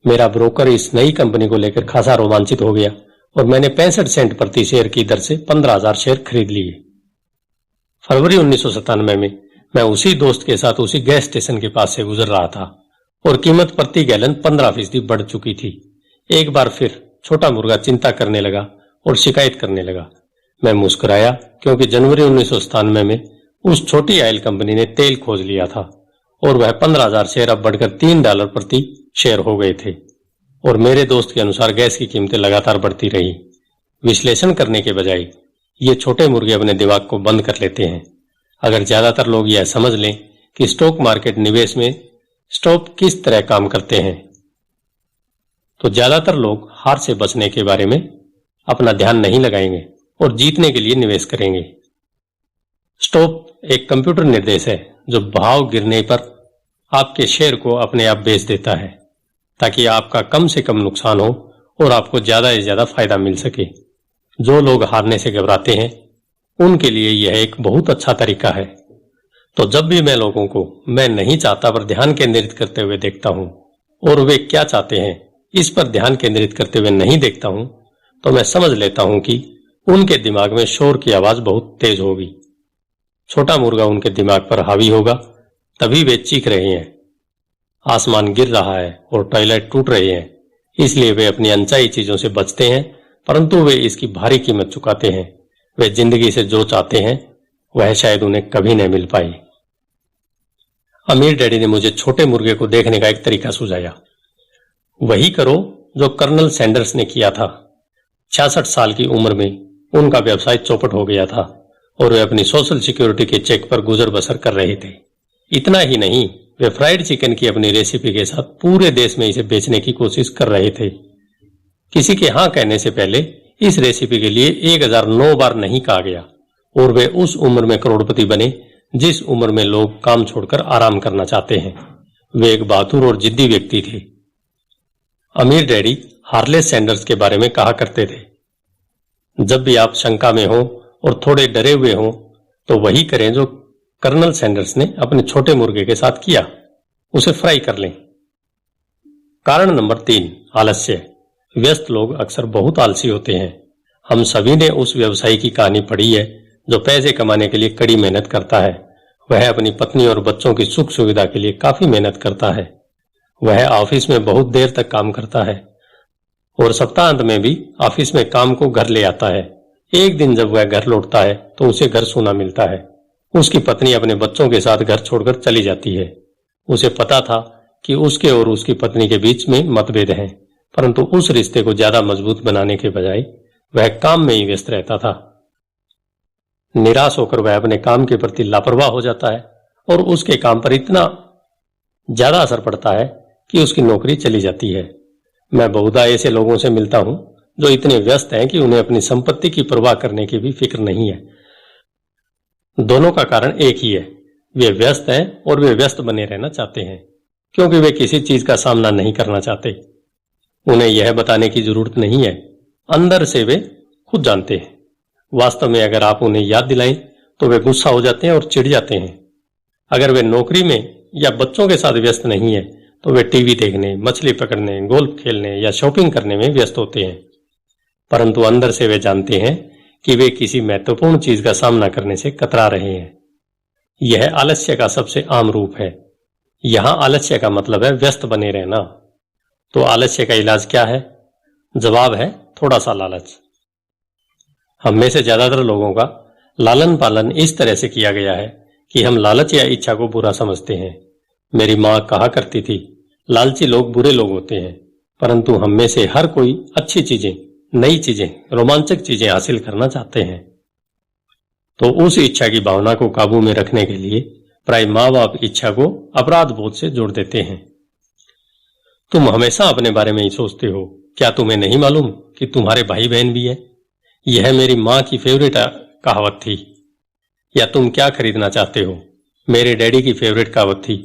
मेरा ब्रोकर इस नई कंपनी को लेकर खासा रोमांचित हो गया और मैंने 65 सेंट प्रति शेयर की दर से 15,000 शेयर खरीद लिए। फरवरी 1997 में मैं उसी दोस्त के साथ उसी गैस स्टेशन के पास से गुजर रहा था और कीमत प्रति गैलन 15% बढ़ चुकी थी। एक बार फिर छोटा मुर्गा चिंता करने लगा और शिकायत करने लगा। मैं मुस्कुराया क्योंकि जनवरी 1997 में उस छोटी ऑयल कंपनी ने तेल खोज लिया था और वह 15,000 शेयर अब बढ़कर $3 प्रति शेयर हो गए थे और मेरे दोस्त के अनुसार गैस की कीमतें लगातार बढ़ती रही। विश्लेषण करने के बजाय ये छोटे मुर्गे अपने दिमाग को बंद कर लेते हैं। अगर ज्यादातर लोग यह समझ लें कि स्टॉक मार्केट निवेश में स्टॉप किस तरह काम करते हैं, तो ज्यादातर लोग हार से बचने के बारे में अपना ध्यान नहीं लगाएंगे और जीतने के लिए निवेश करेंगे। स्टॉप एक कंप्यूटर निर्देश है जो भाव गिरने पर आपके शेयर को अपने आप बेच देता है ताकि आपका कम से कम नुकसान हो और आपको ज्यादा से ज्यादा फायदा मिल सके। जो लोग हारने से घबराते हैं उनके लिए यह एक बहुत अच्छा तरीका है। तो जब भी मैं लोगों को मैं नहीं चाहता पर ध्यान केंद्रित करते हुए देखता हूं और वे क्या चाहते हैं इस पर ध्यान केंद्रित करते हुए नहीं देखता हूं, तो मैं समझ लेता हूं कि उनके दिमाग में शोर की आवाज बहुत तेज होगी। छोटा मुर्गा उनके दिमाग पर हावी होगा, तभी वे चीख रहे हैं। आसमान गिर रहा है और टॉयलेट टूट रहे हैं, इसलिए वे अपनी अनचाही चीजों से बचते हैं, परंतु वे इसकी भारी कीमत चुकाते हैं। वे जिंदगी से जो चाहते हैं वह शायद उन्हें कभी न मिल पाए। अमीर डैडी ने मुझे छोटे मुर्गे को देखने का एक तरीका सुझाया। वही करो जो कर्नल सैंडर्स ने किया था। 66 साल की उम्र में उनका व्यवसाय चौपट हो गया था और वे अपनी सोशल सिक्योरिटी के चेक पर गुजर बसर कर रहे थे। इतना ही नहीं, वे फ्राइड चिकन की अपनी रेसिपी के साथ पूरे देश में इसे बेचने की कोशिश कर रहे थे। किसी के हाँ कहने से पहले इस रेसिपी के लिए 1009 बार नहीं कहा गया और वे उस उम्र में करोड़पति बने जिस उम्र में लोग काम छोड़कर आराम करना चाहते हैं। वे एक बहादुर और जिद्दी व्यक्ति थे। अमीर डैडी हार्ले सैंडर्स के बारे में कहा करते थे, जब भी आप शंका में हो और थोड़े डरे हुए हो तो वही करें जो कर्नल सैंडर्स ने अपने छोटे मुर्गे के साथ किया, उसे फ्राई कर लें। कारण नंबर 3, आलस्य। व्यस्त लोग अक्सर बहुत आलसी होते हैं। हम सभी ने उस व्यवसायी की कहानी पढ़ी है जो पैसे कमाने के लिए कड़ी मेहनत करता है। वह अपनी पत्नी और बच्चों की सुख सुविधा के लिए काफी मेहनत करता है। वह ऑफिस में बहुत देर तक काम करता है और सप्ताहांत में भी ऑफिस में काम को घर ले आता है। एक दिन जब वह घर लौटता है तो उसे घर सूना मिलता है। उसकी पत्नी अपने बच्चों के साथ घर छोड़कर चली जाती है। उसे पता था कि उसके और उसकी पत्नी के बीच में मतभेद हैं, परंतु उस रिश्ते को ज्यादा मजबूत बनाने के बजाय वह काम में ही व्यस्त रहता था। निराश होकर वह अपने काम के प्रति लापरवाह हो जाता है और उसके काम पर इतना ज्यादा असर पड़ता है कि उसकी नौकरी चली जाती है। मैं बहुधा ऐसे लोगों से मिलता हूं जो इतने व्यस्त हैं कि उन्हें अपनी संपत्ति की परवाह करने की भी फिक्र नहीं है। दोनों का कारण एक ही है, वे व्यस्त हैं और वे व्यस्त बने रहना चाहते हैं क्योंकि वे किसी चीज का सामना नहीं करना चाहते। उन्हें यह बताने की जरूरत नहीं है, अंदर से वे खुद जानते हैं। वास्तव में अगर आप उन्हें याद दिलाएं तो वे गुस्सा हो जाते हैं और चिढ़ जाते हैं। अगर वे नौकरी में या बच्चों के साथ व्यस्त नहीं है तो वे टीवी देखने, मछली पकड़ने, गोल्फ खेलने या शॉपिंग करने में व्यस्त होते हैं, परंतु अंदर से वे जानते हैं कि वे किसी महत्वपूर्ण चीज का सामना करने से कतरा रहे हैं। यह आलस्य का सबसे आम रूप है। यहां आलस्य का मतलब है व्यस्त बने रहना। तो आलस्य का इलाज क्या है? जवाब है थोड़ा सा लालच। हम में से ज्यादातर लोगों का लालन पालन इस तरह से किया गया है कि हम लालच या इच्छा को बुरा समझते हैं। मेरी मां कहा करती थी, लालची लोग बुरे लोग होते हैं, परंतु हम में से हर कोई अच्छी चीजें, नई चीजें, रोमांचक चीजें हासिल करना चाहते हैं। तो उस इच्छा की भावना को काबू में रखने के लिए प्राय माँ बाप इच्छा को अपराध बोध से जोड़ देते हैं। तुम हमेशा अपने बारे में ही सोचते हो, क्या तुम्हें नहीं मालूम कि तुम्हारे भाई बहन भी है? यह मेरी माँ की फेवरेट कहावत थी। या तुम क्या खरीदना चाहते हो? मेरे डैडी की फेवरेट कहावत थी,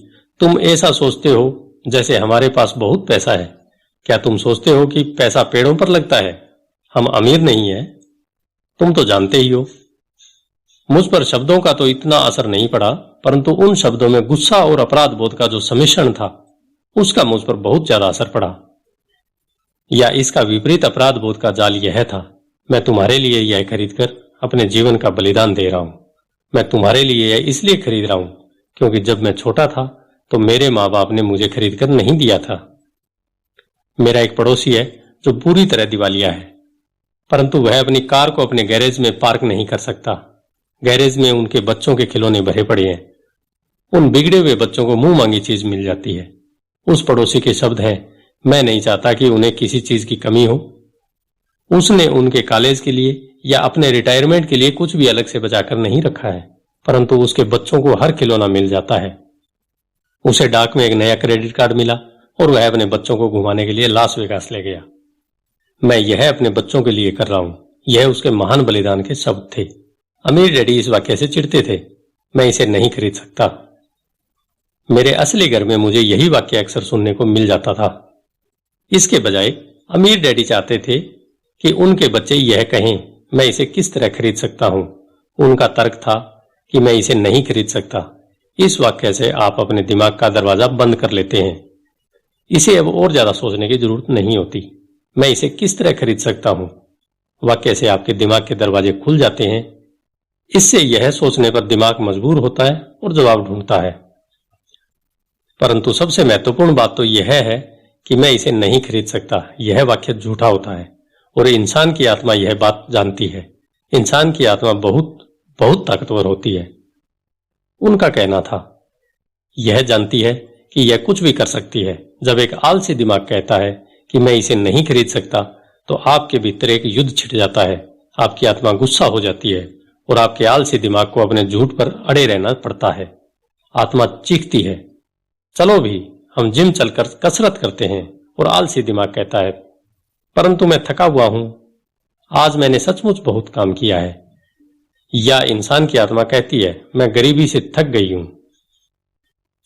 तुम ऐसा सोचते हो जैसे हमारे पास बहुत पैसा है। क्या तुम सोचते हो कि पैसा पेड़ों पर लगता है? हम अमीर नहीं हैं, तुम तो जानते ही हो। मुझ पर शब्दों का तो इतना असर नहीं पड़ा, परंतु उन शब्दों में गुस्सा और अपराध बोध का जो सम्मिश्रण था, उसका मुझ पर बहुत ज्यादा असर पड़ा। या इसका विपरीत अपराध बोध का जाल यह था, मैं तुम्हारे लिए यह खरीदकर अपने जीवन का बलिदान दे रहा हूं। मैं तुम्हारे लिए यह इसलिए खरीद रहा हूं क्योंकि जब मैं छोटा था तो मेरे माँ बाप ने मुझे खरीदकर नहीं दिया था। मेरा एक पड़ोसी है जो पूरी तरह दिवालिया है, परंतु वह अपनी कार को अपने गैरेज में पार्क नहीं कर सकता। गैरेज में उनके बच्चों के खिलौने भरे पड़े हैं। उन बिगड़े हुए बच्चों को मुंह मांगी चीज मिल जाती है। उस पड़ोसी के शब्द हैं, मैं नहीं चाहता कि उन्हें किसी चीज की कमी हो। उसने उनके कॉलेज के लिए या अपने रिटायरमेंट के लिए कुछ भी अलग से बचाकर नहीं रखा है, परंतु उसके बच्चों को हर खिलौना मिल जाता है। उसे डाक में एक नया क्रेडिट कार्ड मिला और वह अपने बच्चों को घुमाने के लिए लास वेगास ले गया। मैं यह अपने बच्चों के लिए कर रहा हूं। यह उसके महान बलिदान के शब्द थे। अमीर डैडी इस वाक्य से चिढ़ते थे, मैं इसे नहीं खरीद सकता। मेरे असली घर में मुझे यही वाक्य अक्सर सुनने को मिल जाता था। इसके बजाय अमीर डैडी चाहते थे कि उनके बच्चे यह कहें, मैं इसे किस तरह खरीद सकता हूं। उनका तर्क था कि मैं इसे नहीं खरीद सकता। इस वाक्य से आप अपने दिमाग का दरवाजा बंद कर लेते हैं। इसे अब और ज्यादा सोचने की जरूरत नहीं होती। मैं इसे किस तरह खरीद सकता हूं वाक्य से आपके दिमाग के दरवाजे खुल जाते हैं। इससे यह सोचने पर दिमाग मजबूर होता है और जवाब ढूंढता है। परंतु सबसे महत्वपूर्ण बात तो यह है कि मैं इसे नहीं खरीद सकता। यह वाक्य झूठा होता है और इंसान की आत्मा यह बात जानती है। इंसान की आत्मा बहुत बहुत ताकतवर होती है। उनका कहना था, यह जानती है कि यह कुछ भी कर सकती है। जब एक आलसी दिमाग कहता है कि मैं इसे नहीं खरीद सकता, तो आपके भीतर एक युद्ध छिड़ जाता है। आपकी आत्मा गुस्सा हो जाती है और आपके आलसी दिमाग को अपने झूठ पर अड़े रहना पड़ता है। आत्मा चीखती है, चलो भी हम जिम चलकर कसरत करते हैं। और आलसी दिमाग कहता है, परंतु मैं थका हुआ हूं, आज मैंने सचमुच बहुत काम किया है। या इंसान की आत्मा कहती है, मैं गरीबी से थक गई हूं,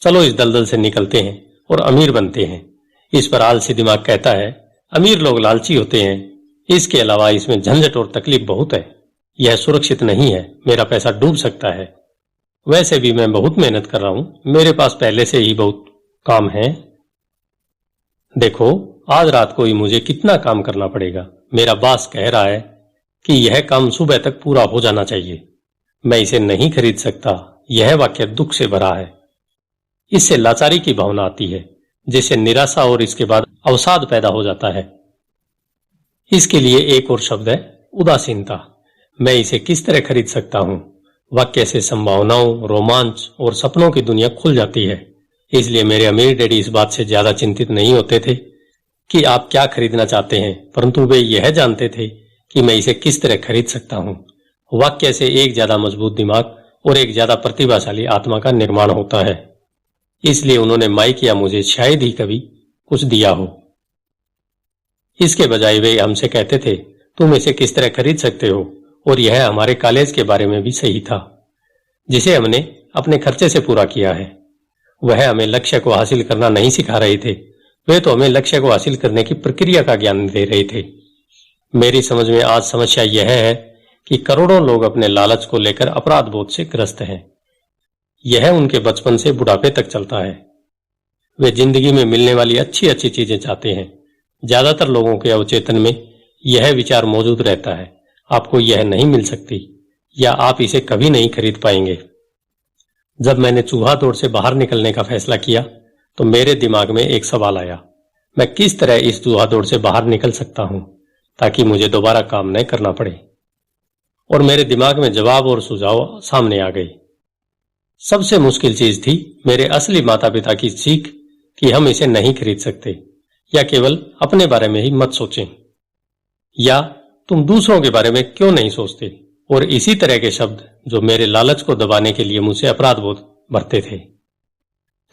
चलो इस दलदल से निकलते हैं और अमीर बनते हैं। इस पर आलसी दिमाग कहता है, अमीर लोग लालची होते हैं, इसके अलावा इसमें झंझट और तकलीफ बहुत है। यह सुरक्षित नहीं है, मेरा पैसा डूब सकता है। वैसे भी मैं बहुत मेहनत कर रहा हूं, मेरे पास पहले से ही बहुत काम है। देखो, आज रात को ही मुझे कितना काम करना पड़ेगा। मेरा बॉस कह रहा है कि यह काम सुबह तक पूरा हो जाना चाहिए। मैं इसे नहीं खरीद सकता। यह वाक्य दुख से भरा है। इससे लाचारी की भावना आती है, जिससे निराशा और इसके बाद अवसाद पैदा हो जाता है। इसके लिए एक और शब्द है, उदासीनता। मैं इसे किस तरह खरीद सकता हूं वाक्य से संभावनाओं, रोमांच और सपनों की दुनिया खुल जाती है। इसलिए मेरे अमीर डैडी इस बात से ज्यादा चिंतित नहीं होते थे कि आप क्या खरीदना चाहते हैं, परंतु वे यह जानते थे कि मैं इसे किस तरह खरीद सकता हूं। वाक्य से एक ज्यादा मजबूत दिमाग और एक ज्यादा प्रतिभाशाली आत्मा का निर्माण होता है। इसलिए उन्होंने माइक या मुझे शायद ही कभी कुछ दिया हो। इसके बजाय वे हमसे कहते थे, तुम इसे किस तरह खरीद सकते हो। और यह हमारे कॉलेज के बारे में भी सही था, जिसे हमने अपने खर्चे से पूरा किया है। वह हमें लक्ष्य को हासिल करना नहीं सिखा रहे थे, वे तो हमें लक्ष्य को हासिल करने की प्रक्रिया का ज्ञान दे रहे थे। मेरी समझ में आज समस्या यह है कि करोड़ों लोग अपने लालच को लेकर अपराध बोध से ग्रस्त हैं। यह उनके बचपन से बुढ़ापे तक चलता है। वे जिंदगी में मिलने वाली अच्छी अच्छी चीजें चाहते हैं। ज्यादातर लोगों के अवचेतन में यह विचार मौजूद रहता है, आपको यह नहीं मिल सकती या आप इसे कभी नहीं खरीद पाएंगे। जब मैंने चूहा दौड़ से बाहर निकलने का फैसला किया तो मेरे दिमाग में एक सवाल आया, मैं किस तरह इस चूहा दौड़ से बाहर निकल सकता हूं ताकि मुझे दोबारा काम न करना पड़े। और मेरे दिमाग में जवाब और सुझाव सामने आ गए। सबसे मुश्किल चीज थी मेरे असली माता पिता की सीख कि हम इसे नहीं खरीद सकते, या केवल अपने बारे में ही मत सोचें, या तुम दूसरों के बारे में क्यों नहीं सोचते। और इसी तरह के शब्द जो मेरे लालच को दबाने के लिए मुझसे अपराध बोध भरते थे।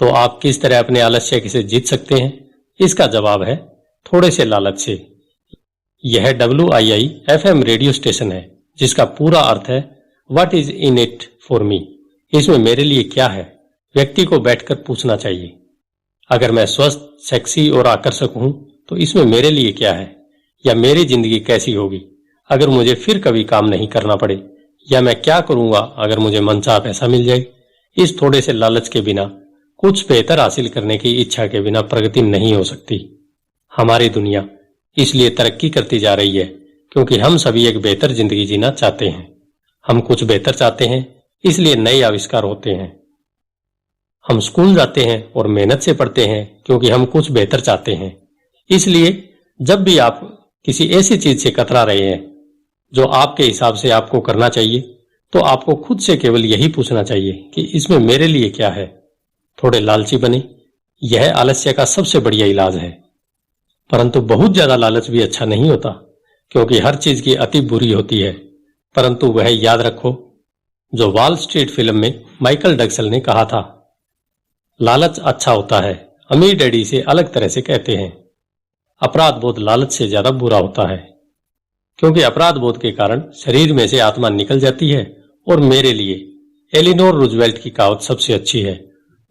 तो आप किस तरह अपने आलस्य से जीत सकते हैं? इसका जवाब है थोड़े से लालच से। यह WII FM रेडियो स्टेशन है, जिसका पूरा अर्थ है what is in it for me. इसमें मेरे लिए क्या है, व्यक्ति को बैठकर पूछना चाहिए। अगर मैं स्वस्थ, सेक्सी और आकर्षक हूं तो इसमें मेरे लिए क्या है, या मेरी जिंदगी कैसी होगी अगर मुझे फिर कभी काम नहीं करना पड़े, या मैं क्या करूंगा अगर मुझे मनचाहा पैसा मिल जाए। इस थोड़े से लालच के बिना, कुछ बेहतर हासिल करने की इच्छा के बिना प्रगति नहीं हो सकती। हमारी दुनिया इसलिए तरक्की करती जा रही है क्योंकि हम सभी एक बेहतर जिंदगी जीना चाहते हैं। हम कुछ बेहतर चाहते हैं, इसलिए नए आविष्कार होते हैं। हम स्कूल जाते हैं और मेहनत से पढ़ते हैं क्योंकि हम कुछ बेहतर चाहते हैं। इसलिए जब भी आप किसी ऐसी चीज से कतरा रहे हैं जो आपके हिसाब से आपको करना चाहिए, तो आपको खुद से केवल यही पूछना चाहिए कि इसमें मेरे लिए क्या है। थोड़े लालची बने, यह आलस्य का सबसे बढ़िया इलाज है। परंतु बहुत ज्यादा लालच भी अच्छा नहीं होता, क्योंकि हर चीज की अति बुरी होती है। परंतु वह याद रखो जो वॉल स्ट्रीट फिल्म में माइकल डगसल ने कहा था, लालच अच्छा होता है, अमीर डैडी से अलग तरह से कहते हैं। अपराध बोध लालच से ज्यादा बुरा होता है, क्योंकि अपराध बोध के कारण शरीर में से आत्मा निकल जाती है। और मेरे लिए एलिनोर रूजवेल्ट की कहावत सबसे अच्छी है,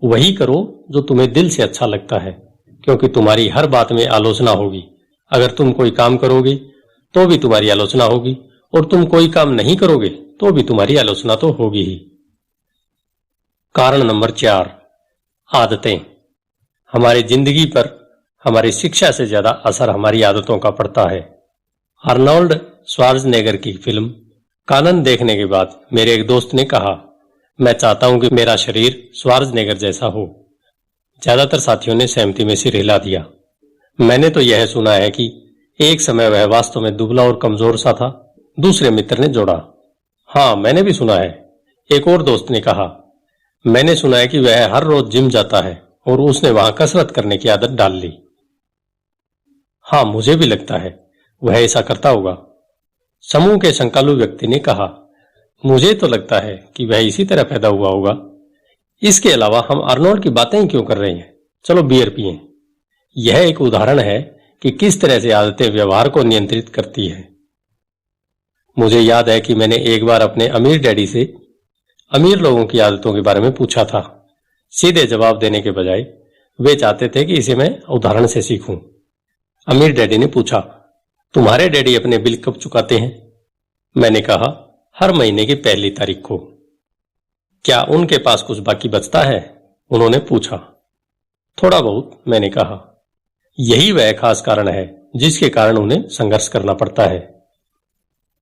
वही करो जो तुम्हें दिल से अच्छा लगता है, क्योंकि तुम्हारी हर बात में आलोचना होगी। अगर तुम कोई काम करोगे तो भी तुम्हारी आलोचना होगी, और तुम कोई काम नहीं करोगे तो भी तुम्हारी आलोचना तो होगी ही। कारण नंबर 4, आदतें। हमारी जिंदगी पर हमारी शिक्षा से ज्यादा असर हमारी आदतों का पड़ता है। आर्नोल्ड श्वार्ज़नेगर की फिल्म कानन देखने के बाद मेरे एक दोस्त ने कहा, मैं चाहता हूं कि मेरा शरीर श्वार्ज़नेगर जैसा हो। ज्यादातर साथियों ने सहमति में सिर हिला दिया। मैंने तो यह सुना है कि एक समय वह वास्तव में दुबला और कमजोर सा था। दूसरे मित्र ने जोड़ा, हाँ मैंने भी सुना है। एक और दोस्त ने कहा, मैंने सुना है कि वह हर रोज जिम जाता है और उसने वहां कसरत करने की आदत डाल ली। हाँ मुझे भी लगता है वह ऐसा करता होगा। समूह के शंकालु व्यक्ति ने कहा, मुझे तो लगता है कि वह इसी तरह पैदा हुआ होगा। इसके अलावा हम आर्नोल्ड की बातें ही क्यों कर रहे हैं, चलो बियर पिएं। यह एक उदाहरण है कि किस तरह से आदतें व्यवहार को नियंत्रित करती है। मुझे याद है कि मैंने एक बार अपने अमीर डैडी से अमीर लोगों की आदतों के बारे में पूछा था। सीधे जवाब देने के बजाय वे चाहते थे कि इसे मैं उदाहरण से सीखूं। अमीर डैडी ने पूछा, तुम्हारे डैडी अपने बिल कब चुकाते हैं? मैंने कहा, हर महीने की पहली तारीख को। क्या उनके पास कुछ बाकी बचता है? उन्होंने पूछा। थोड़ा बहुत, मैंने कहा। यही वह खास कारण है जिसके कारण उन्हें संघर्ष करना पड़ता है।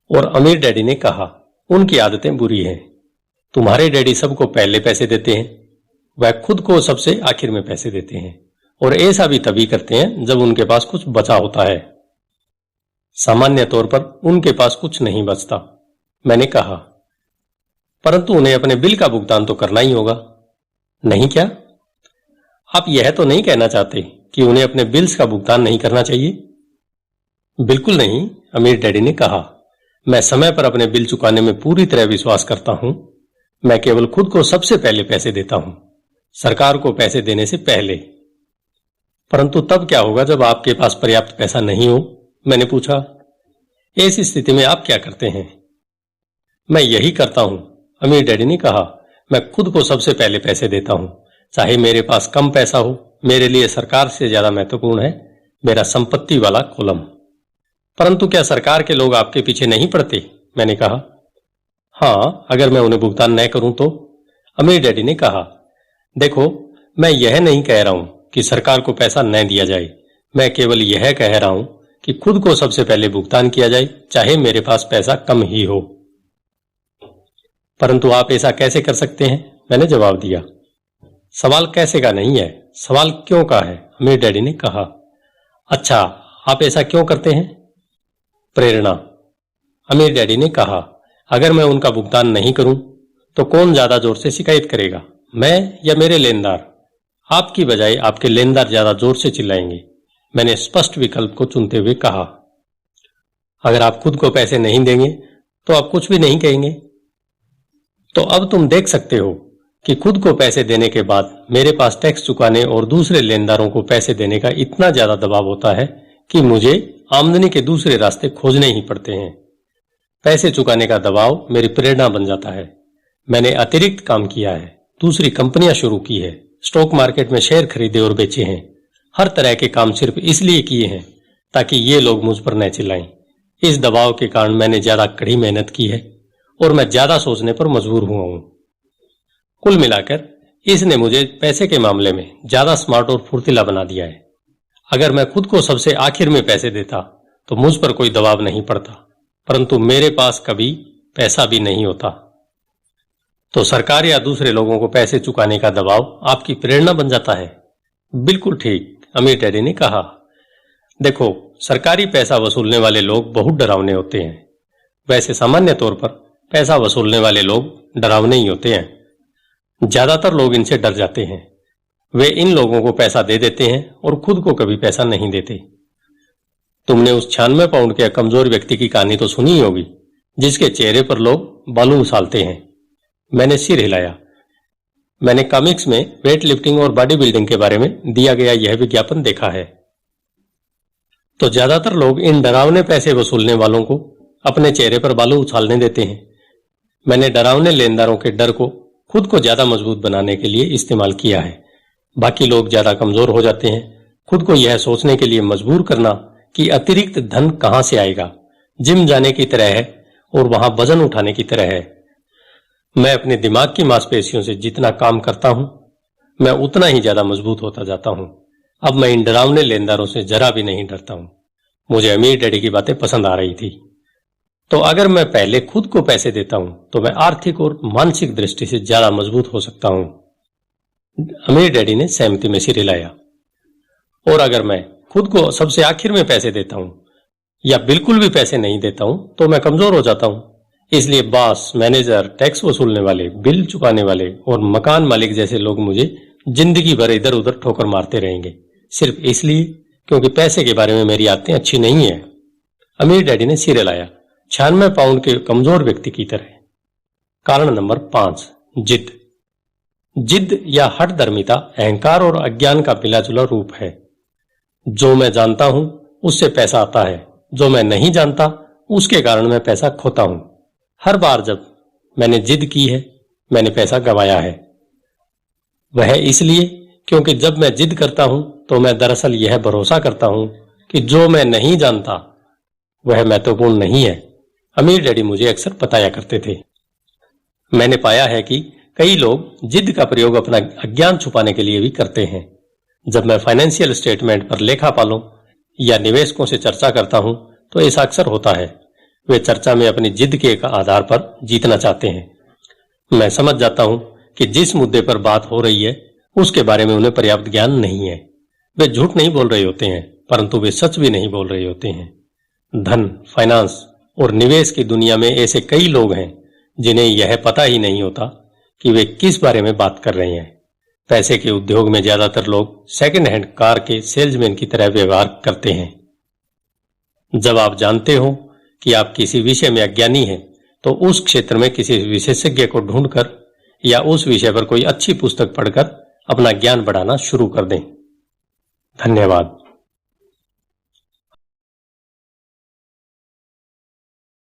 और अमीर डैडी ने कहा, उनकी आदतें बुरी हैं। तुम्हारे डैडी सबको पहले पैसे देते हैं, वह खुद को सबसे आखिर में पैसे देते हैं, और ऐसा भी तभी करते हैं जब उनके पास कुछ बचा होता है। सामान्य तौर पर उनके पास कुछ नहीं बचता। मैंने कहा, परंतु उन्हें अपने बिल का भुगतान तो करना ही होगा, नहीं क्या? आप यह तो नहीं कहना चाहते कि उन्हें अपने बिल्स का भुगतान नहीं करना चाहिए? बिल्कुल नहीं, अमीर डैडी ने कहा। मैं समय पर अपने बिल चुकाने में पूरी तरह विश्वास करता हूं। मैं केवल खुद को सबसे पहले पैसे देता हूं, सरकार को पैसे देने से पहले। परंतु तब क्या होगा जब आपके पास पर्याप्त पैसा नहीं हो? मैंने पूछा। ऐसी स्थिति में आप क्या करते हैं? मैं यही करता हूं, अमीर डैडी ने कहा। मैं खुद को सबसे पहले पैसे देता हूं, चाहे मेरे पास कम पैसा हो। मेरे लिए सरकार से ज्यादा महत्वपूर्ण है मेरा संपत्ति वाला कॉलम। परंतु क्या सरकार के लोग आपके पीछे नहीं पड़ते? मैंने कहा। हाँ, अगर मैं उन्हें भुगतान न करूं तो? अमीर डैडी ने कहा। देखो, मैं यह नहीं कह रहा हूं कि सरकार को पैसा न दिया जाए। मैं केवल यह कह रहा हूं कि खुद को सबसे पहले भुगतान किया जाए, चाहे मेरे पास पैसा कम ही हो। परंतु आप ऐसा कैसे कर सकते हैं? मैंने जवाब दिया। सवाल कैसे का नहीं है, सवाल क्यों का है, अमीर डैडी ने कहा। अच्छा, आप ऐसा क्यों करते हैं? प्रेरणा, अमीर डैडी ने कहा। अगर मैं उनका भुगतान नहीं करूं तो कौन ज्यादा जोर से शिकायत करेगा, मैं या मेरे लेनदार? आपकी बजाय आपके लेनदार ज्यादा जोर से चिल्लाएंगे। मैंने स्पष्ट विकल्प को चुनते हुए कहा। अगर आप खुद को पैसे नहीं देंगे तो आप कुछ भी नहीं कहेंगे। तो अब तुम देख सकते हो कि खुद को पैसे देने के बाद मेरे पास टैक्स चुकाने और दूसरे लेनदारों को पैसे देने का इतना ज्यादा दबाव होता है कि मुझे आमदनी के दूसरे रास्ते खोजने ही पड़ते हैं। पैसे चुकाने का दबाव मेरी प्रेरणा बन जाता है। मैंने अतिरिक्त काम किया है, दूसरी कंपनियां शुरू की है, स्टॉक मार्केट में शेयर खरीदे और बेचे हैं, हर तरह के काम सिर्फ इसलिए किए हैं ताकि ये लोग मुझ पर न चिल्लाएं। इस दबाव के कारण मैंने ज्यादा कड़ी मेहनत की है और मैं ज्यादा सोचने पर मजबूर हुआ हूं। कुल मिलाकर इसने मुझे पैसे के मामले में ज्यादा स्मार्ट और फुर्तीला बना दिया है। अगर मैं खुद को सबसे आखिर में पैसे देता तो मुझ पर कोई दबाव नहीं पड़ता, परंतु मेरे पास कभी पैसा भी नहीं होता। तो सरकार या दूसरे लोगों को पैसे चुकाने का दबाव आपकी प्रेरणा बन जाता है। बिल्कुल ठीक, अमीर डैडी ने कहा। देखो, सरकारी पैसा वसूलने वाले लोग बहुत डरावने होते हैं। वैसे सामान्य तौर पर पैसा वसूलने वाले लोग डरावने ही होते हैं। ज्यादातर लोग इनसे डर जाते हैं। वे इन लोगों को पैसा दे देते हैं और खुद को कभी पैसा नहीं देते। तुमने उस 96 पाउंड के कमजोर व्यक्ति की कहानी तो सुनी ही होगी, जिसके चेहरे पर लोग बालू उछालते हैं। मैंने सिर हिलाया। मैंने कॉमिक्स में वेट लिफ्टिंग और बॉडी बिल्डिंग के बारे में दिया गया यह विज्ञापन देखा है। तो ज्यादातर लोग इन डरावने पैसे वसूलने वालों को अपने चेहरे पर बालू उछालने देते हैं। मैंने डरावने लेनदारों के डर को खुद को ज्यादा मजबूत बनाने के लिए इस्तेमाल किया है। बाकी लोग ज्यादा कमजोर हो जाते हैं। खुद को यह सोचने के लिए मजबूर करना कि अतिरिक्त धन कहां से आएगा, जिम जाने की तरह है और वहां वजन उठाने की तरह है। मैं अपने दिमाग की मांसपेशियों से जितना काम करता हूं, मैं उतना ही ज्यादा मजबूत होता जाता हूं। अब मैं इन डरावने लेनदारों से जरा भी नहीं डरता हूं। मुझे अमीर डैडी की बातें पसंद आ रही थी। तो अगर मैं पहले खुद को पैसे देता हूं तो मैं आर्थिक और मानसिक दृष्टि से ज्यादा मजबूत हो सकता हूं। अमीर डैडी ने सहमति में सिर हिलाया। और अगर मैं खुद को सबसे आखिर में पैसे देता हूं या बिल्कुल भी पैसे नहीं देता हूं तो मैं कमजोर हो जाता हूं। इसलिए बॉस, मैनेजर, टैक्स वसूलने वाले, बिल चुकाने वाले और मकान मालिक जैसे लोग मुझे जिंदगी भर इधर उधर ठोकर मारते रहेंगे, सिर्फ इसलिए क्योंकि पैसे के बारे में मेरी आदतें अच्छी नहीं है। अमीर डैडी ने सिर हिलाया, 96 पाउंड के कमजोर व्यक्ति की तरह। कारण नंबर 5, जिद। जिद या हठधर्मिता अहंकार और अज्ञान का मिला-जुला रूप है। जो मैं जानता हूं उससे पैसा आता है, जो मैं नहीं जानता उसके कारण मैं पैसा खोता हूं। हर बार जब मैंने जिद की है, मैंने पैसा गंवाया है। वह इसलिए क्योंकि जब मैं जिद करता हूं तो मैं दरअसल यह भरोसा करता हूं कि जो मैं नहीं जानता वह महत्वपूर्ण नहीं है। अमीर डैडी मुझे अक्सर बताया करते थे। मैंने पाया है कि कई लोग जिद का प्रयोग अपना अज्ञान छुपाने के लिए भी करते हैं। जब मैं फाइनेंशियल स्टेटमेंट पर लेखापालों या निवेशकों से चर्चा करता हूं तो ऐसा अक्सर होता है। वे चर्चा में अपनी जिद के आधार पर जीतना चाहते हैं। मैं समझ जाता हूं कि जिस मुद्दे पर बात हो रही है उसके बारे में उन्हें पर्याप्त ज्ञान नहीं है। वे झूठ नहीं बोल रहे होते हैं, परंतु वे सच भी नहीं बोल रहे होते हैं। धन, फाइनेंस और निवेश की दुनिया में ऐसे कई लोग हैं जिन्हें यह पता ही नहीं होता कि वे किस बारे में बात कर रहे हैं। पैसे के उद्योग में ज्यादातर लोग सेकंड हैंड कार के सेल्समैन की तरह व्यवहार करते हैं। जब आप जानते हो कि आप किसी विषय में अज्ञानी हैं तो उस क्षेत्र में किसी विशेषज्ञ को ढूंढकर या उस विषय पर कोई अच्छी पुस्तक पढ़कर अपना ज्ञान बढ़ाना शुरू कर दें। धन्यवाद।